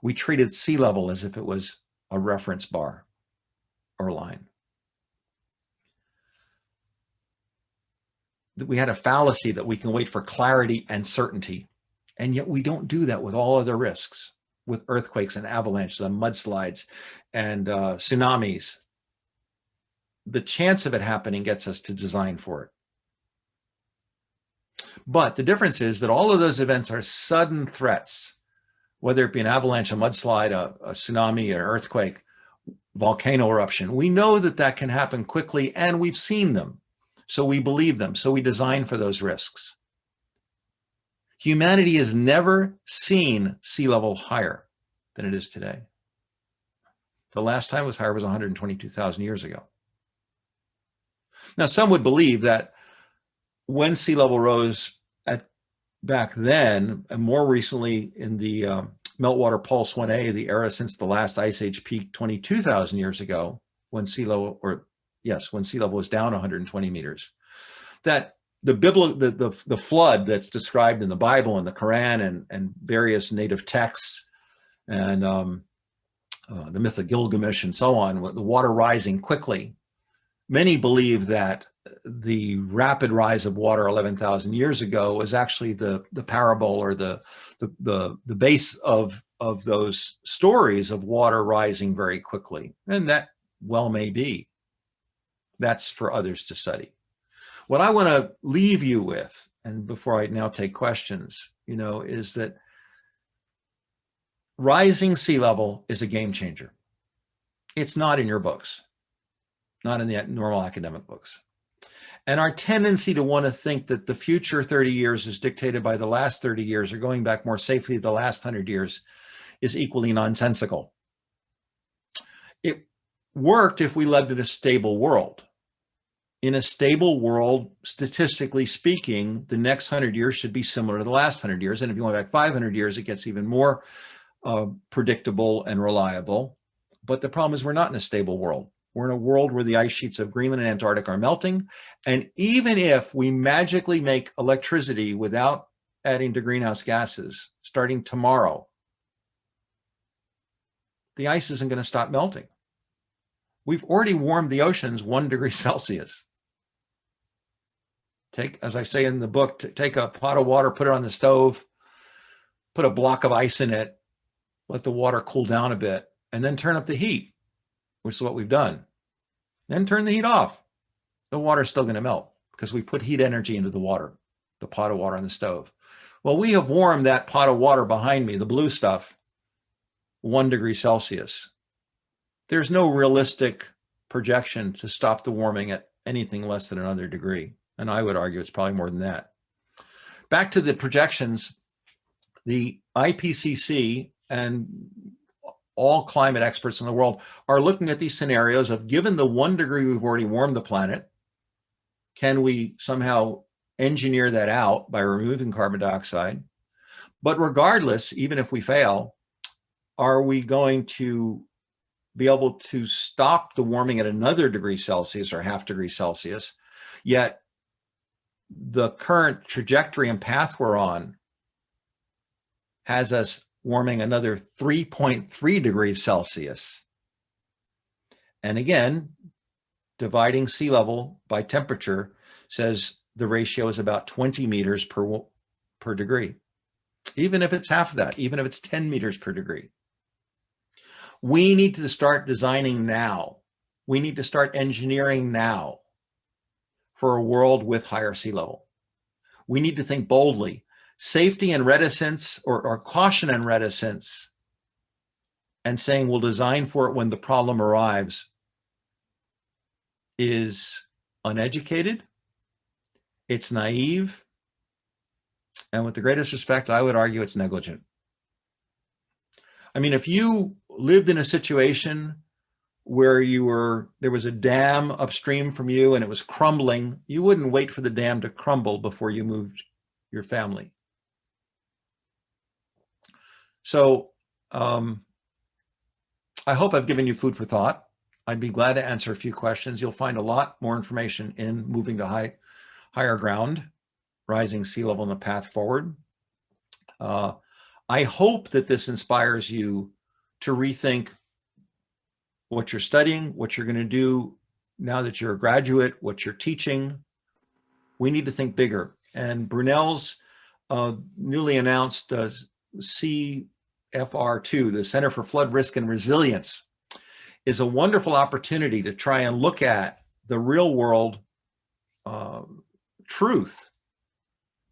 We treated sea level as if it was a reference bar or line. We had a fallacy that we can wait for clarity and certainty, and yet we don't do that with all other risks, with earthquakes and avalanches and mudslides and tsunamis. The chance of it happening gets us to design for it. But the difference is that all of those events are sudden threats, whether it be an avalanche, a mudslide, a tsunami, an earthquake, volcano eruption. We know that that can happen quickly, and we've seen them. So we believe them. So we design for those risks. Humanity has never seen sea level higher than it is today. The last time it was higher was 122,000 years ago. Now, some would believe that when sea level rose back then, and more recently in the meltwater pulse 1A, the era since the last ice age peaked 22,000 years ago, when sea level, when sea level was down 120 meters, that the flood that's described in the Bible and the Quran and various native texts and the myth of Gilgamesh and so on, with the water rising quickly. Many believe that the rapid rise of water 11,000 years ago was actually the parable or the base of those stories of water rising very quickly. And that well may be. That's for others to study. What I want to leave you with, and before I now take questions, is that rising sea level is a game changer. It's not in your books, not in the normal academic books. And our tendency to want to think that the future 30 years is dictated by the last 30 years or going back more safely the last 100 years is equally nonsensical. It worked if we lived in a stable world. In a stable world, statistically speaking, the next 100 years should be similar to the last 100 years. And if you went back 500 years, it gets even more predictable and reliable. But the problem is we're not in a stable world. We're in a world where the ice sheets of Greenland and Antarctica are melting. And even if we magically make electricity without adding to greenhouse gases starting tomorrow, the ice isn't going to stop melting. We've already warmed the oceans 1 degree Celsius. Take, as I say in the book, take a pot of water, put it on the stove, put a block of ice in it, let the water cool down a bit, and then turn up the heat, which is what we've done. Then turn the heat off. The water's still going to melt because we put heat energy into the water, the pot of water on the stove. Well, we have warmed that pot of water behind me, the blue stuff, 1 degree Celsius. There's no realistic projection to stop the warming at anything less than another degree. And I would argue it's probably more than that. Back to the projections, the IPCC and all climate experts in the world are looking at these scenarios of, given the 1 degree we've already warmed the planet, can we somehow engineer that out by removing carbon dioxide? But regardless, even if we fail, are we going to be able to stop the warming at another degree Celsius or ½ degree Celsius? Yet the current trajectory and path we're on has us warming another 3.3 degrees Celsius. And again, dividing sea level by temperature says the ratio is about 20 meters per degree. Even if it's half of that, even if it's 10 meters per degree. We need to start designing now. We need to start engineering now for a world with higher sea level. We need to think boldly. Safety and reticence, or caution and reticence, and saying we'll design for it when the problem arrives, is uneducated, it's naive, and with the greatest respect, I would argue it's negligent. I mean, if you lived in a situation where there was a dam upstream from you and it was crumbling, you wouldn't wait for the dam to crumble before you moved your family. So I hope I've given you food for thought. I'd be glad to answer a few questions. You'll find a lot more information in Moving to Higher Ground, Rising Sea Level and the Path Forward. I hope that this inspires you to rethink what you're studying, what you're going to do now that you're a graduate, what you're teaching. We need to think bigger. And Brunel's newly announced CFR2, the Center for Flood Risk and Resilience, is a wonderful opportunity to try and look at the real world truth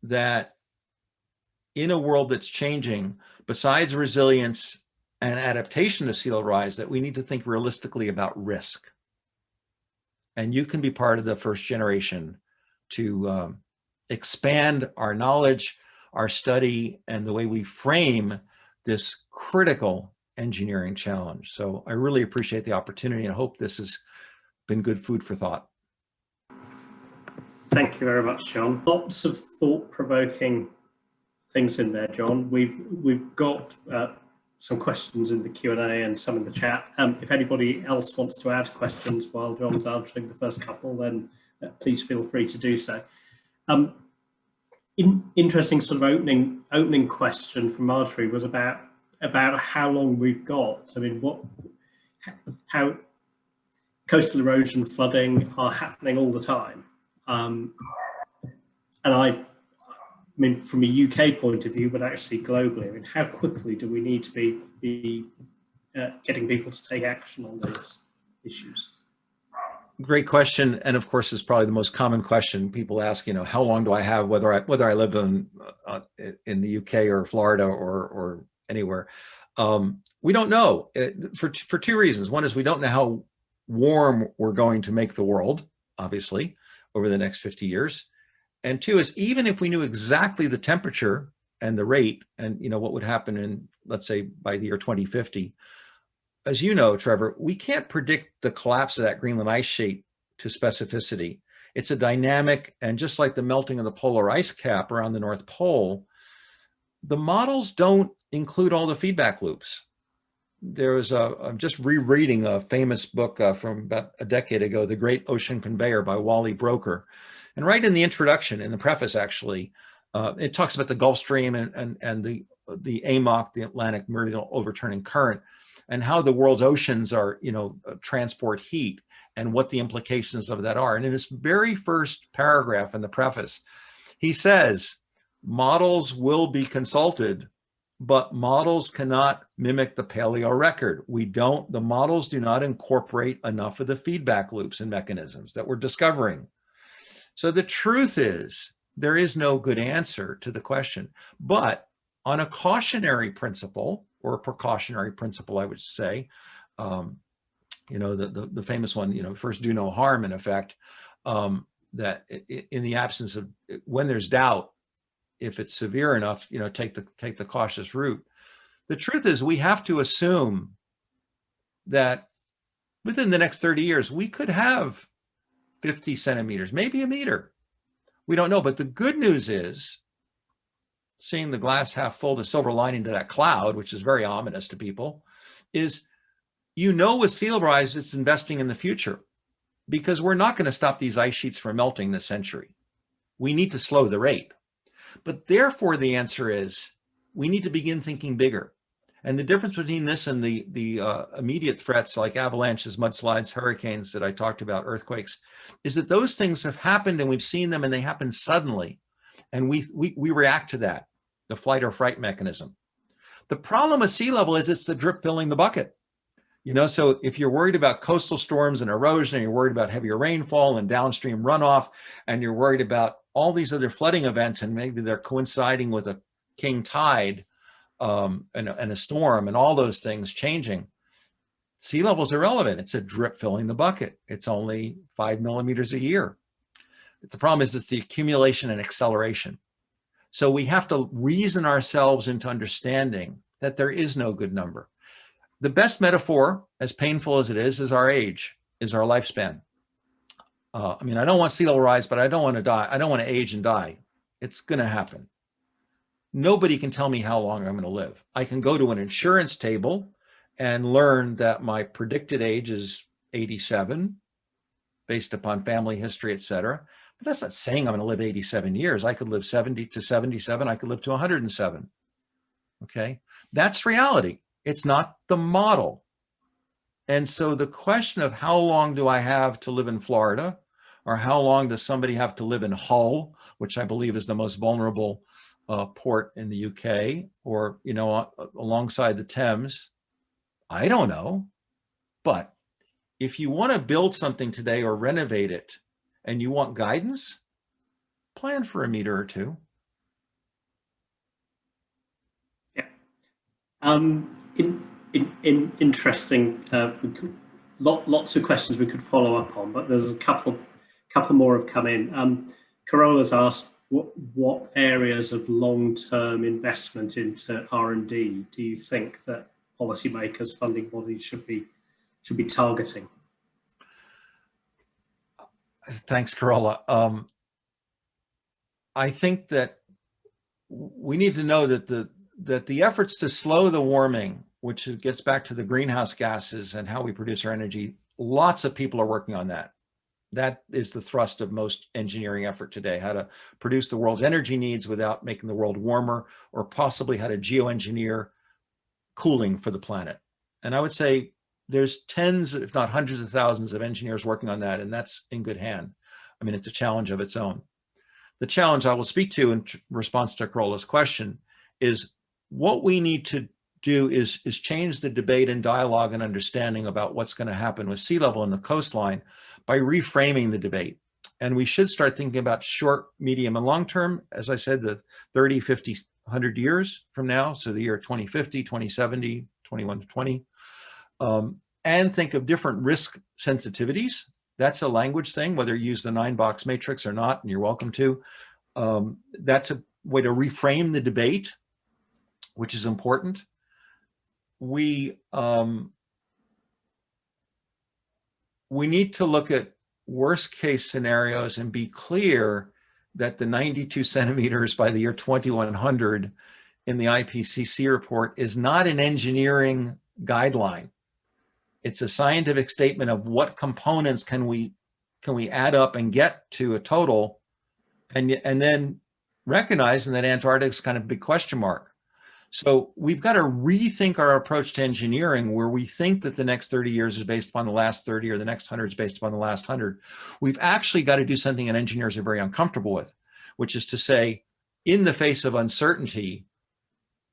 that in a world that's changing, besides resilience and adaptation to sea level rise, that we need to think realistically about risk. And you can be part of the first generation to expand our knowledge, our study, and the way we frame this critical engineering challenge. So I really appreciate the opportunity and I hope this has been good food for thought. Thank you very much, John. Lots of thought-provoking things in there, John. We've got some questions in the Q&A and some in the chat. If anybody else wants to add questions while John's answering the first couple, then please feel free to do so. Interesting sort of opening question from Marjorie was about how long we've got. I mean, how coastal erosion, flooding are happening all the time. And I mean, from a UK point of view, but actually globally, I mean, how quickly do we need to be getting people to take action on these issues? Great question, and of course, is probably the most common question people ask. You know, how long do I have, whether I live in the UK or Florida or anywhere? We don't know for two reasons. One is we don't know how warm we're going to make the world, obviously, over the next 50 years. And two is, even if we knew exactly the temperature and the rate and, you know, what would happen in let's say by the year 2050. As you know, Trevor, we can't predict the collapse of that Greenland ice sheet to specificity. It's a dynamic, and just like the melting of the polar ice cap around the North Pole, the models don't include all the feedback loops. I'm just rereading a famous book from about a decade ago, The Great Ocean Conveyor by Wally Broker. And right in the introduction, in the preface actually, it talks about the Gulf Stream and the AMOC, the Atlantic Meridional Overturning Current, and how the world's oceans are, transport heat and what the implications of that are. And in his very first paragraph in the preface, he says, models will be consulted, but models cannot mimic the paleo record. The models do not incorporate enough of the feedback loops and mechanisms that we're discovering. So the truth is, there is no good answer to the question, but on a cautionary principle, or a precautionary principle, I would say, the famous one, first do no harm in effect, that in the absence of, when there's doubt, if it's severe enough, take the cautious route. The truth is, we have to assume that within the next 30 years, we could have 50 centimeters, maybe a meter. We don't know, but the good news is, seeing the glass half full, the silver lining to that cloud, which is very ominous to people, is, with sea level rise, it's investing in the future, because we're not going to stop these ice sheets from melting this century. We need to slow the rate. But therefore, the answer is, we need to begin thinking bigger. And the difference between this and the immediate threats like avalanches, mudslides, hurricanes that I talked about, earthquakes, is that those things have happened and we've seen them and they happen suddenly. And we react to that, the flight or fright mechanism. The problem with sea level is it's the drip filling the bucket. So if you're worried about coastal storms and erosion, and you're worried about heavier rainfall and downstream runoff, and you're worried about all these other flooding events, and maybe they're coinciding with a king tide and a storm and all those things changing, sea level is irrelevant. It's a drip filling the bucket. It's only 5 millimeters a year. The problem is it's the accumulation and acceleration. So we have to reason ourselves into understanding that there is no good number. The best metaphor, as painful as it is our age, is our lifespan. I don't want sea level rise, but I don't want to die. I don't want to age and die. It's going to happen. Nobody can tell me how long I'm going to live. I can go to an insurance table and learn that my predicted age is 87, based upon family history, et cetera. But that's not saying I'm going to live 87 years. I could live 70 to 77. I could live to 107. Okay, that's reality. It's not the model. And so the question of how long do I have to live in Florida, or how long does somebody have to live in Hull, which I believe is the most vulnerable port in the UK, or, alongside the Thames, I don't know. But if you want to build something today or renovate it, and you want guidance, plan for a meter or two. Interesting. Lots of questions we could follow up on, but there's a couple more have come in. Carola's asked, what areas of long-term investment into R&D do you think that policymakers, funding bodies should be targeting? Thanks, Carola. I think that we need to know that the efforts to slow the warming, which gets back to the greenhouse gases and how we produce our energy, lots of people are working on that. That is the thrust of most engineering effort today, how to produce the world's energy needs without making the world warmer, or possibly how to geoengineer cooling for the planet. And I would say there's tens, if not hundreds of thousands of engineers working on that, and that's in good hand. It's a challenge of its own. The challenge I will speak to in response to Carola's question is, what we need to do is change the debate and dialogue and understanding about what's going to happen with sea level and the coastline by reframing the debate. And we should start thinking about short, medium, and long term, as I said, the 30, 50, 100 years from now, so the year 2050, 2070, 2120, and think of different risk sensitivities. That's a language thing, whether you use the 9-box matrix or not, and you're welcome to. That's a way to reframe the debate, which is important. we need to look at worst case scenarios and be clear that the 92 centimeters by the year 2100 in the IPCC report is not an engineering guideline. It's a scientific statement of what components can we add up and get to a total, and then recognizing that Antarctica is kind of a big question mark. So we've got to rethink our approach to engineering, where we think that the next 30 years is based upon the last 30 or the next 100 is based upon the last 100. We've actually got to do something that engineers are very uncomfortable with, which is to say, in the face of uncertainty,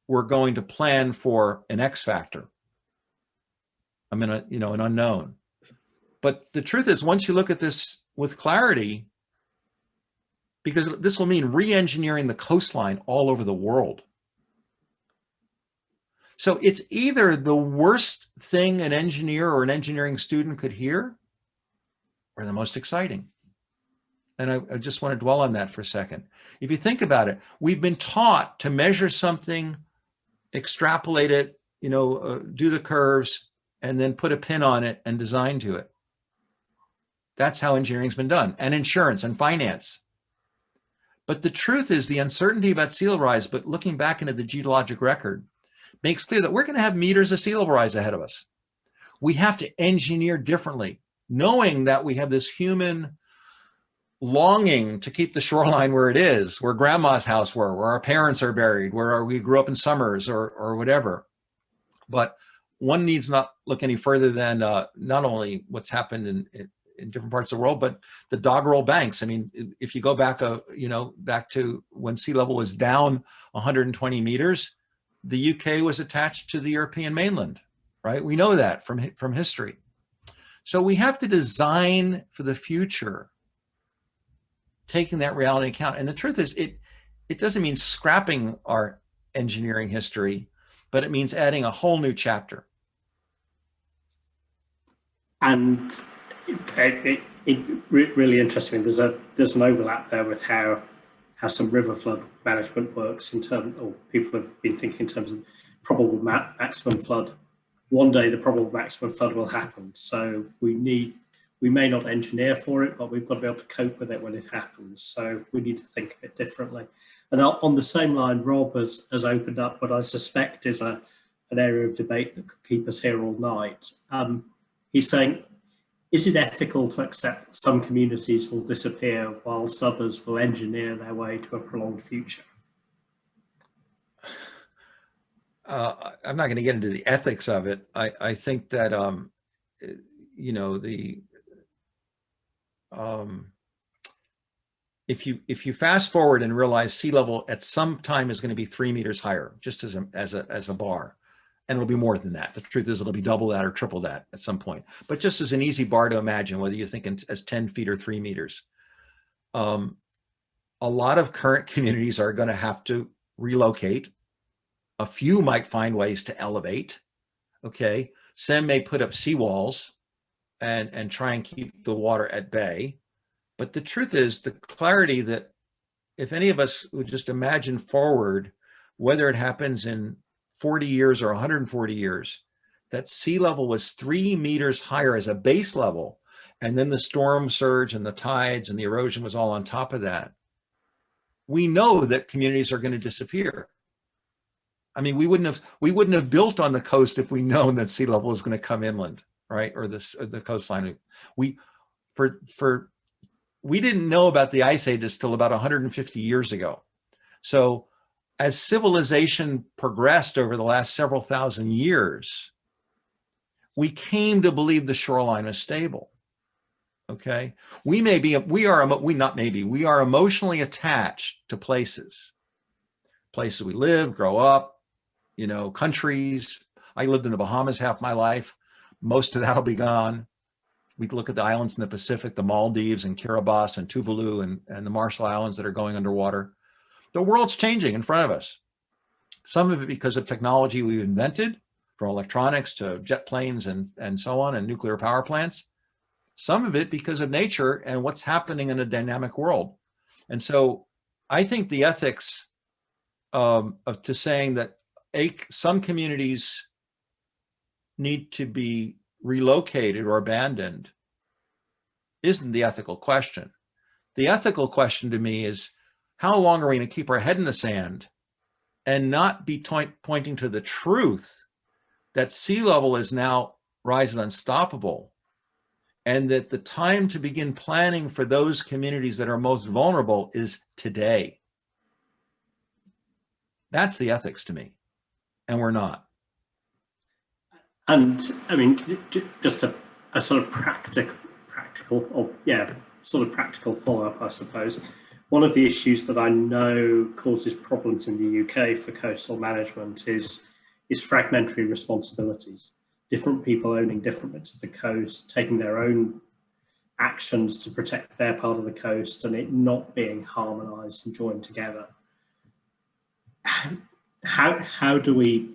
we're going to plan for an X factor. I mean, an unknown. But the truth is, once you look at this with clarity, because this will mean re-engineering the coastline all over the world. So it's either the worst thing an engineer or an engineering student could hear, or the most exciting. And I just want to dwell on that for a second. If you think about it, we've been taught to measure something, extrapolate it, do the curves, and then put a pin on it and design to it. That's how engineering's been done, and insurance and finance. But the truth is, the uncertainty about sea level rise, but looking back into the geologic record, makes clear that we're going to have meters of sea level rise ahead of us. We have to engineer differently, knowing that we have this human longing to keep the shoreline where it is, where grandma's house were, where our parents are buried, where we grew up in summers or whatever. But one needs not look any further than not only what's happened in different parts of the world, but the doggerel banks. I mean, if you go back, back to when sea level was down 120 meters, the UK was attached to the European mainland, right? We know that from history. So we have to design for the future, taking that reality into account. And the truth is, it doesn't mean scrapping our engineering history, but it means adding a whole new chapter. And really interesting. There's an overlap there with how some river flood management works or people have been thinking in terms of probable maximum flood. One day the probable maximum flood will happen. So we may not engineer for it, but we've got to be able to cope with it when it happens. So we need to think of it differently. And on the same line, Rob has opened up what I suspect is an area of debate that could keep us here all night. He's saying, is it ethical to accept that some communities will disappear whilst others will engineer their way to a prolonged future? I'm not going to get into the ethics of it. I think that, if you fast forward and realize sea level at some time is going to be 3 meters higher, just as a bar, and it'll be more than that. The truth is, it'll be double that or triple that at some point. But just as an easy bar to imagine, whether you're thinking as 10 feet or 3 meters, a lot of current communities are going to have to relocate. A few might find ways to elevate. Okay, some may put up seawalls and try and keep the water at bay. But the truth is, the clarity that if any of us would just imagine forward, whether it happens in 40 years or 140 years, that sea level was 3 meters higher as a base level, and then the storm surge and the tides and the erosion was all on top of that. We know that communities are going to disappear. I mean, we wouldn't have built on the coast if we known that sea level was going to come inland, right? Or the coastline. We didn't know about the ice ages till about 150 years ago. So as civilization progressed over the last several thousand years, we came to believe the shoreline is stable. Okay, we are emotionally attached to places we live, grow up, countries. I lived in the Bahamas half my life. Most of that'll be gone. We look at the islands in the Pacific, the Maldives and Kiribati and Tuvalu and the Marshall Islands that are going underwater. The world's changing in front of us. Some of it because of technology we've invented, from electronics to jet planes and so on, and nuclear power plants. Some of it because of nature and what's happening in a dynamic world. And so I think the ethics to saying that some communities need to be relocated or abandoned isn't the ethical question. The ethical question to me is, how long are we going to keep our head in the sand and not be pointing to the truth that sea level is now rising unstoppable, and that the time to begin planning for those communities that are most vulnerable is today? That's the ethics to me, and we're not. And I mean, just a sort of practical, or yeah, sort of practical follow-up, I suppose. One of the issues that I know causes problems in the UK for coastal management is fragmentary responsibilities. Different people owning different bits of the coast, taking their own actions to protect their part of the coast, and it not being harmonised and joined together. How do we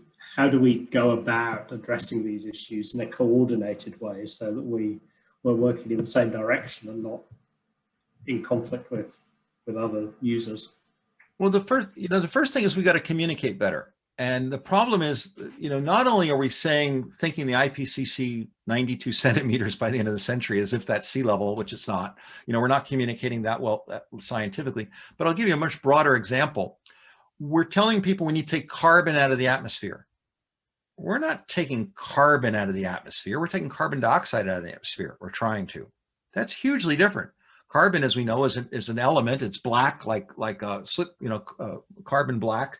go about addressing these issues in a coordinated way so that we're working in the same direction and not in conflict with other users? Well, the first thing is we got to communicate better. And the problem is, not only are we thinking the IPCC 92 centimeters by the end of the century as if that's sea level, which it's not, we're not communicating that well scientifically, but I'll give you a much broader example. We're telling people we need to take carbon out of the atmosphere. We're not taking carbon out of the atmosphere. We're taking carbon dioxide out of the atmosphere. We're trying to. That's hugely different. Carbon, as we know, is an element. It's black, like carbon black.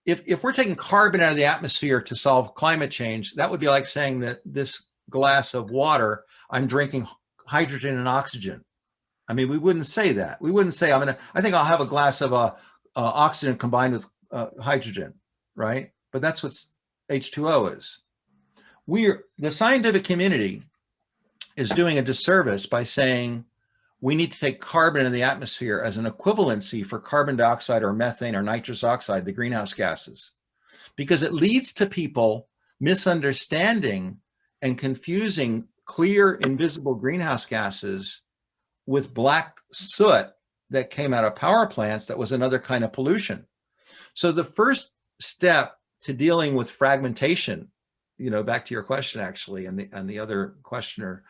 If we're taking carbon out of the atmosphere to solve climate change, that would be like saying that this glass of water, I'm drinking hydrogen and oxygen. I mean, we wouldn't say that. We wouldn't say, I think I'll have a glass of oxygen combined with hydrogen, right? But that's what H2O is. The scientific community is doing a disservice by saying we need to take carbon in the atmosphere as an equivalency for carbon dioxide or methane or nitrous oxide, the greenhouse gases, because it leads to people misunderstanding and confusing clear, invisible greenhouse gases with black soot that came out of power plants that was another kind of pollution. So the first step to dealing with fragmentation, back to your question actually, and the other questioner,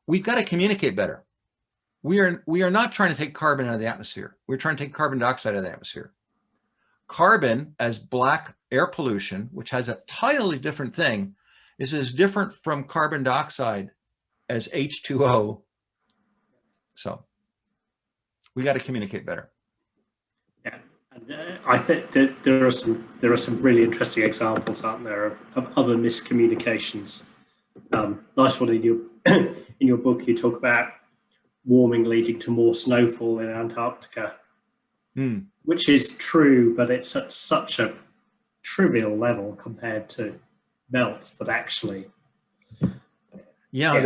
we've got to communicate better. We are not trying to take carbon out of the atmosphere. We're trying to take carbon dioxide out of the atmosphere. Carbon as black air pollution, which has a totally different thing, is as different from carbon dioxide as H2O. So we got to communicate better. Yeah, and I think that there are some really interesting examples, aren't there, of other miscommunications. Nice one in your book. You talk about warming leading to more snowfall in Antarctica, which is true, but it's at such a trivial level compared to melts that actually. Yeah,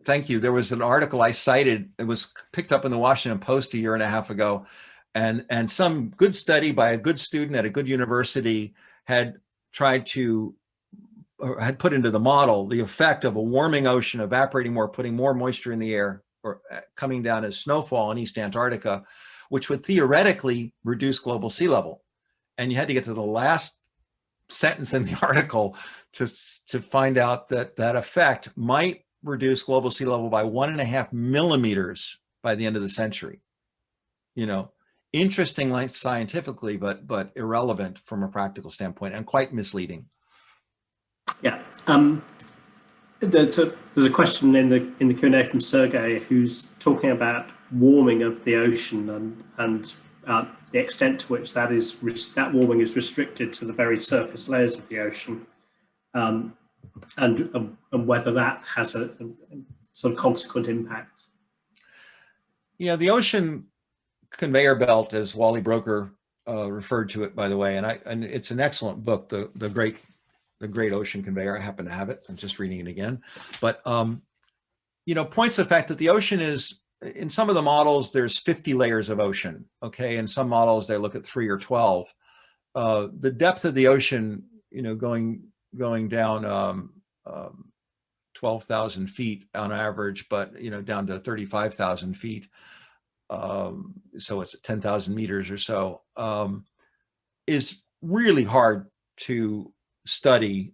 thank you. There was an article I cited. It was picked up in the Washington Post a year and a half ago, and some good study by a good student at a good university had put into the model the effect of a warming ocean evaporating more, putting more moisture in the air, or coming down as snowfall in East Antarctica, which would theoretically reduce global sea level. And you had to get to the last sentence in the article to find out that effect might reduce global sea level by 1.5 millimeters by the end of the century. Interesting, like scientifically, but irrelevant from a practical standpoint, and quite misleading. Yeah. There's a question in the Q&A from Sergey, who's talking about warming of the ocean and the extent to which that warming is restricted to the very surface layers of the ocean, and whether that has a sort of consequent impact. Yeah, the ocean conveyor belt, as Wally Broker referred to it, by the way, and it's an excellent book, the Great Ocean Conveyor. I happen to have it. I'm just reading it again. But, points the fact that the ocean is, in some of the models, there's 50 layers of ocean. Okay. In some models, they look at 3 or 12. The depth of the ocean, going down 12,000 feet on average, but, down to 35,000 feet. So it's 10,000 meters or so, is really hard to study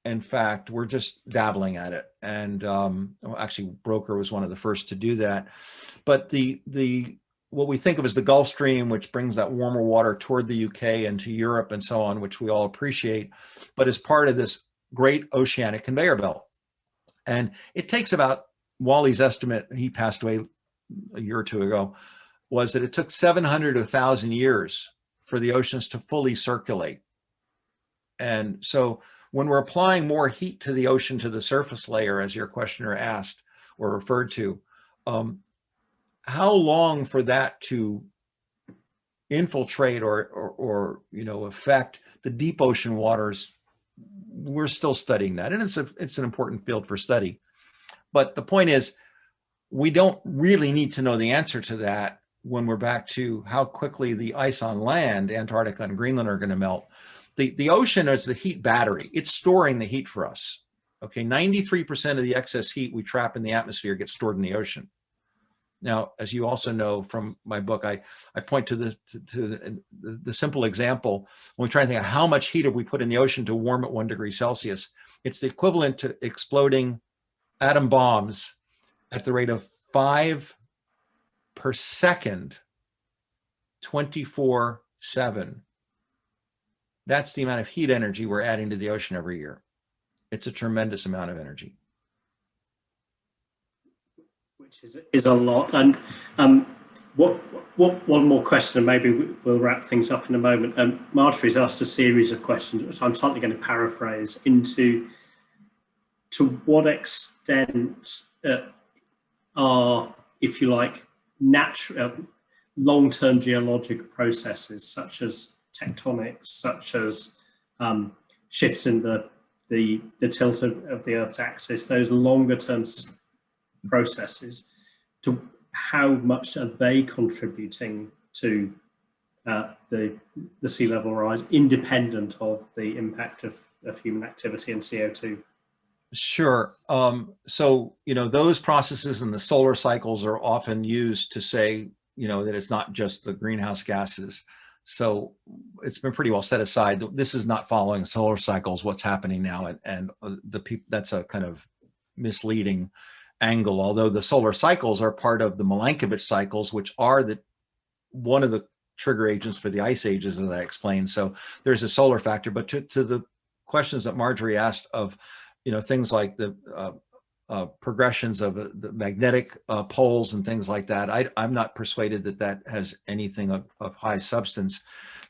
in fact, we're just dabbling at it. And well, actually, Broker was one of the first to do that. But what we think of as the Gulf Stream, which brings that warmer water toward the UK and to Europe and so on, which we all appreciate, but is part of this great oceanic conveyor belt. And it takes about, Wally's estimate, he passed away a year or two ago, was that it took 700 to 1,000 years for the oceans to fully circulate. And so when we're applying more heat to the ocean, to the surface layer, as your questioner asked or referred to, how long for that to infiltrate or affect the deep ocean waters? We're still studying that, and it's an important field for study. But the point is, we don't really need to know the answer to that when we're back to how quickly the ice on land, Antarctica and Greenland, are going to melt. The ocean is the heat battery. It's storing the heat for us. Okay, 93% of the excess heat we trap in the atmosphere gets stored in the ocean. Now, as you also know from my book, I point to the simple example when we try to think of how much heat have we put in the ocean to warm it 1 degree Celsius. It's the equivalent to exploding atom bombs at the rate of 5 per second, 24/7. That's the amount of heat energy we're adding to the ocean every year. It's a tremendous amount of energy. Which is a lot. And one more question, and maybe we'll wrap things up in a moment. Marjorie's asked a series of questions, so I'm slightly going to paraphrase to what extent are, if you like, natural long-term geologic processes such as tectonics, such as shifts in the tilt of the Earth's axis, those longer-term processes, to how much are they contributing to the sea level rise, independent of the impact of human activity and CO2? Sure. So, those processes and the solar cycles are often used to say, that it's not just the greenhouse gases. So it's been pretty well set aside. This is not following solar cycles, what's happening now. And that's a kind of misleading angle, although the solar cycles are part of the Milankovitch cycles, which are one of the trigger agents for the ice ages, as I explained. So there's a solar factor. But to the questions that Marjorie asked of, things like the progressions of the magnetic poles and things like that, I'm not persuaded that has anything of high substance.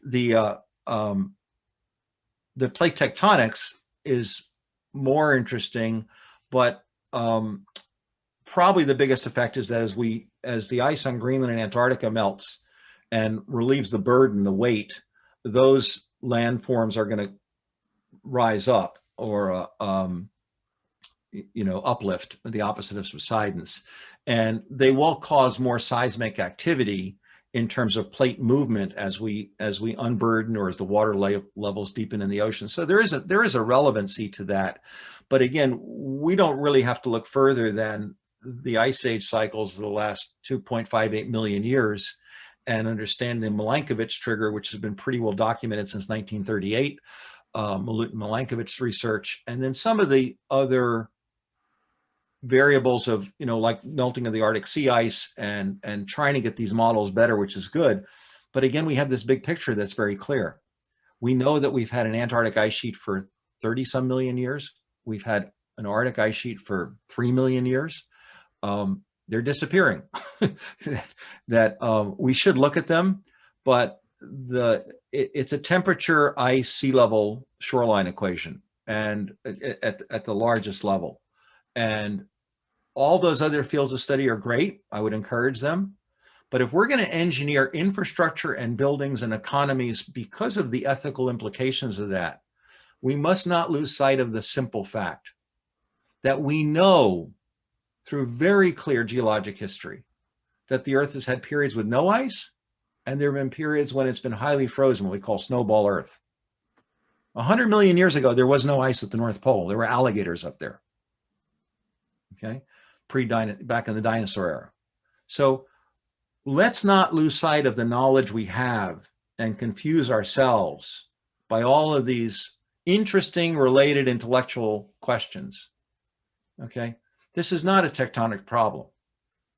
The plate tectonics is more interesting, but probably the biggest effect is that as the ice on Greenland and Antarctica melts and relieves the burden, the weight, those landforms are going to rise up, or uplift, the opposite of subsidence, and they will cause more seismic activity in terms of plate movement as we unburden, or as the water levels deepen in the ocean. So there is a relevancy to that, but again, we don't really have to look further than the ice age cycles of the last 2.58 million years and understand the Milankovitch trigger, which has been pretty well documented since 1938, Milankovitch research, and then some of the other variables of, like melting of the Arctic sea ice and trying to get these models better, which is good. But again, we have this big picture that's very clear. We know that we've had an Antarctic ice sheet for 30 some million years. We've had an Arctic ice sheet for 3 million years. They're disappearing. That we should look at them, but it's a temperature, ice, sea level, shoreline equation, and at the largest level. And all those other fields of study are great. I would encourage them. But if we're going to engineer infrastructure and buildings and economies because of the ethical implications of that, we must not lose sight of the simple fact that we know through very clear geologic history that the Earth has had periods with no ice, and there have been periods when it's been highly frozen, what we call snowball Earth. 100 million years ago, there was no ice at the North Pole. There were alligators up there. Okay, back in the dinosaur era. So let's not lose sight of the knowledge we have and confuse ourselves by all of these interesting, related intellectual questions. Okay. This is not a tectonic problem.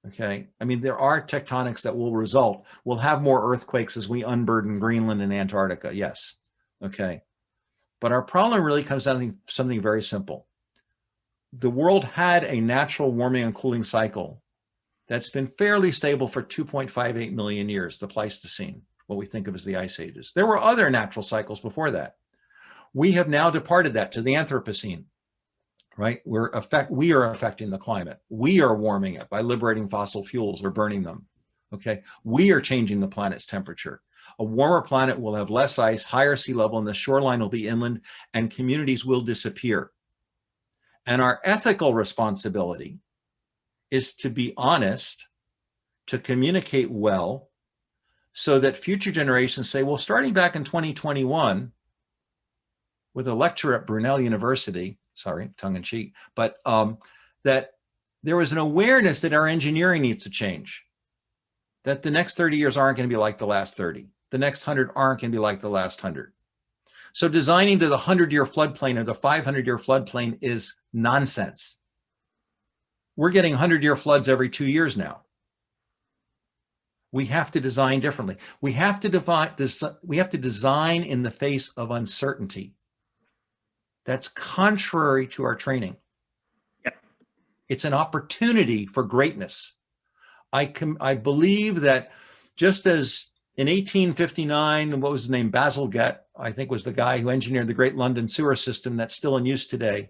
Okay. I mean, there are tectonics that will result. We'll have more earthquakes as we unburden Greenland and Antarctica. Yes. Okay. But our problem really comes down to something very simple. The world had a natural warming and cooling cycle that's been fairly stable for 2.58 million years, the Pleistocene, what we think of as the ice ages. There were other natural cycles before that. We have now departed that to the Anthropocene, right? We are affecting the climate. We are warming it by liberating fossil fuels or burning them, okay? We are changing the planet's temperature. A warmer planet will have less ice, higher sea level, and the shoreline will be inland, and communities will disappear. And our ethical responsibility is to be honest, to communicate well, so that future generations say, well, starting back in 2021, with a lecture at Brunel University, sorry, tongue in cheek, but that there was an awareness that our engineering needs to change, that the next 30 years aren't going to be like the last 30. The next 100 aren't going to be like the last 100. So designing to the 100-year floodplain or the 500-year floodplain is nonsense. We're getting 100-year floods every 2 years now. We have to design differently. We have to design in the face of uncertainty. That's contrary to our training. Yep. It's an opportunity for greatness. I believe that just as in 1859, what was his name? Bazalgette, I think, was the guy who engineered the Great London Sewer System that's still in use today.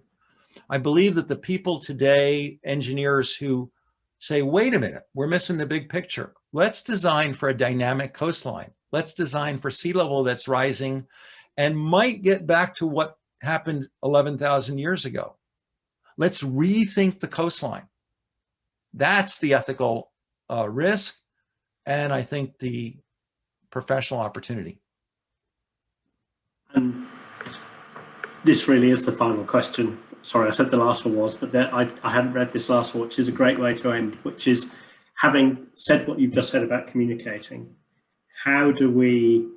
I believe that the people today, engineers who say, wait a minute, we're missing the big picture. Let's design for a dynamic coastline. Let's design for sea level that's rising and might get back to what happened 11,000 years ago. Let's rethink the coastline. That's the ethical risk, and I think the professional opportunity. And this really is the final question. Sorry, I said the last one was, but I hadn't read this last one, which is a great way to end, which is, having said what you've just said about communicating, how do we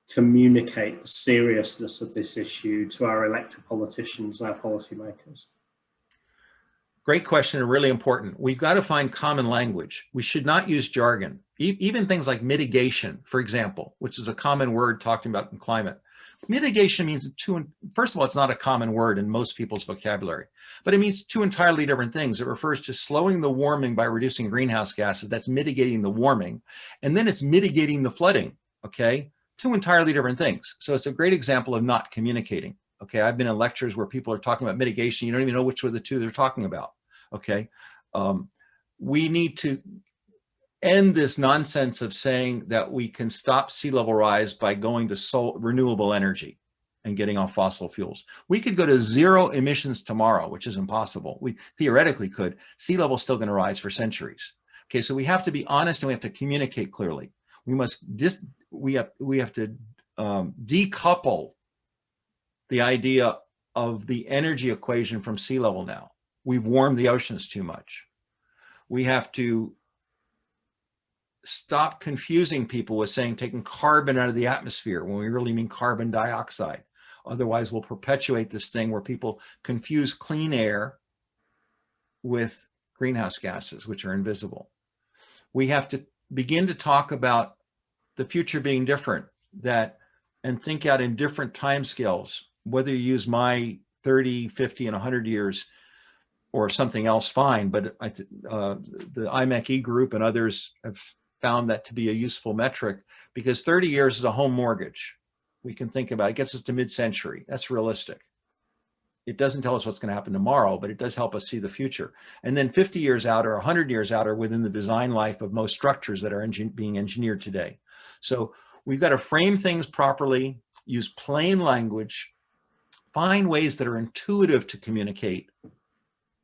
communicate the seriousness of this issue to our elected politicians, our policymakers? Great question, and really important. We've got to find common language. We should not use jargon. Even things like mitigation, for example, which is a common word talking about in climate. Mitigation means first of all, it's not a common word in most people's vocabulary, but it means two entirely different things. It refers to slowing the warming by reducing greenhouse gases. That's mitigating the warming. And then it's mitigating the flooding, okay? Two entirely different things. So it's a great example of not communicating. Okay, I've been in lectures where people are talking about mitigation. You don't even know which of the two they're talking about. Okay, we need to end this nonsense of saying that we can stop sea level rise by going to renewable energy and getting off fossil fuels. We could go to zero emissions tomorrow, which is impossible. We theoretically could. Sea level is still going to rise for centuries. Okay, so we have to be honest and we have to communicate clearly. We have to decouple the idea of the energy equation from sea level now. We've warmed the oceans too much. We have to stop confusing people with saying taking carbon out of the atmosphere when we really mean carbon dioxide. Otherwise, we'll perpetuate this thing where people confuse clean air with greenhouse gases, which are invisible. We have to begin to talk about the future being different, and think out in different timescales, whether you use my 30, 50, and 100 years or something else, fine. But the IMEC group and others have found that to be a useful metric, because 30 years is a home mortgage. We can think about it. It gets us to mid-century. That's realistic. It doesn't tell us what's going to happen tomorrow, but it does help us see the future. And then 50 years out or 100 years out are within the design life of most structures that are being engineered today. So we've got to frame things properly, use plain language, find ways that are intuitive to communicate,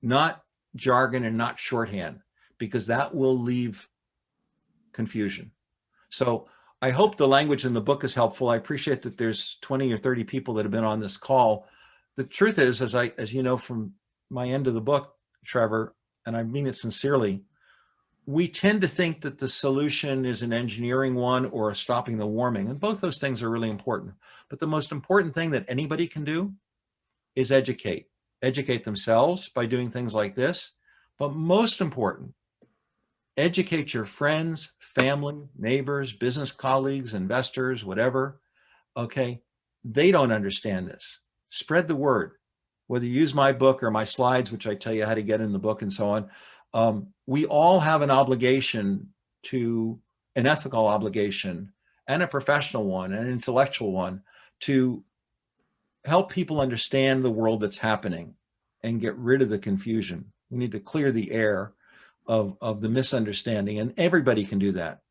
not jargon and not shorthand, because that will leave confusion. So I hope the language in the book is helpful. I appreciate that there's 20 or 30 people that have been on this call. The truth is, as you know from my end of the book, Trevor, and I mean it sincerely, we tend to think that the solution is an engineering one or stopping the warming, and both those things are really important. But the most important thing that anybody can do is educate themselves by doing things like this. But most important, educate your friends, family, neighbors, business colleagues, investors, whatever. Okay, they don't understand this. Spread the word. Whether you use my book or my slides, which I tell you how to get in the book and so on, we all have an obligation, to an ethical obligation and a professional one and an intellectual one, to help people understand the world that's happening and get rid of the confusion. We need to clear the air of the misunderstanding, and everybody can do that.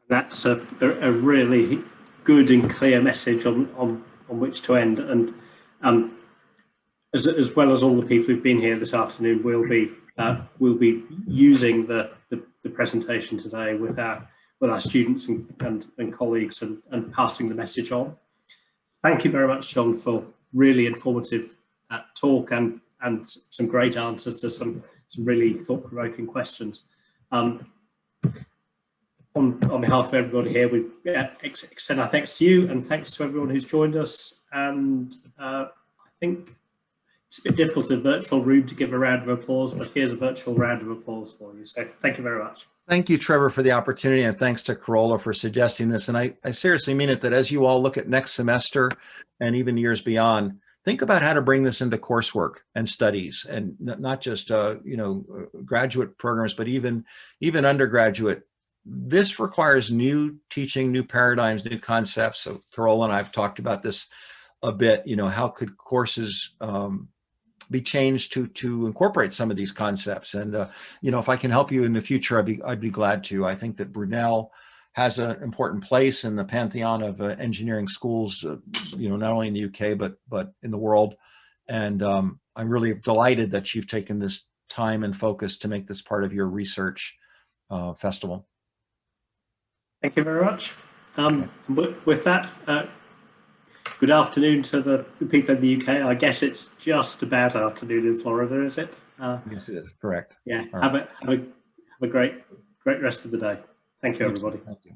That's a really good and clear message on which to end. And as well as all the people who've been here this afternoon, we'll be using the presentation today with our students and colleagues and passing the message on. Thank you very much, John, for really informative talk and some great answers to some really thought-provoking questions. On behalf of everybody here, we extend our thanks to you, and thanks to everyone who's joined us. And I think it's a bit difficult in a virtual room to give a round of applause, but here's a virtual round of applause for you. So thank you very much. Thank you, Trevor, for the opportunity, and thanks to Corolla for suggesting this. And I seriously mean it, that as you all look at next semester and even years beyond, think about how to bring this into coursework and studies, and not just graduate programs, but even undergraduate. This requires new teaching, new paradigms, new concepts. So Corolla and I have talked about this a bit. How could courses be changed to incorporate some of these concepts? And if I can help you in the future, I'd be glad to. I think that Brunel has an important place in the pantheon of engineering schools, not only in the UK but in the world. And I'm really delighted that you've taken this time and focus to make this part of your research festival. Thank you very much. With that, good afternoon to the people in the UK. I guess it's just about afternoon in Florida, is it? Yes, it is. Correct. Yeah. All Have right. a great rest of the day. Thank you, everybody. Thank you.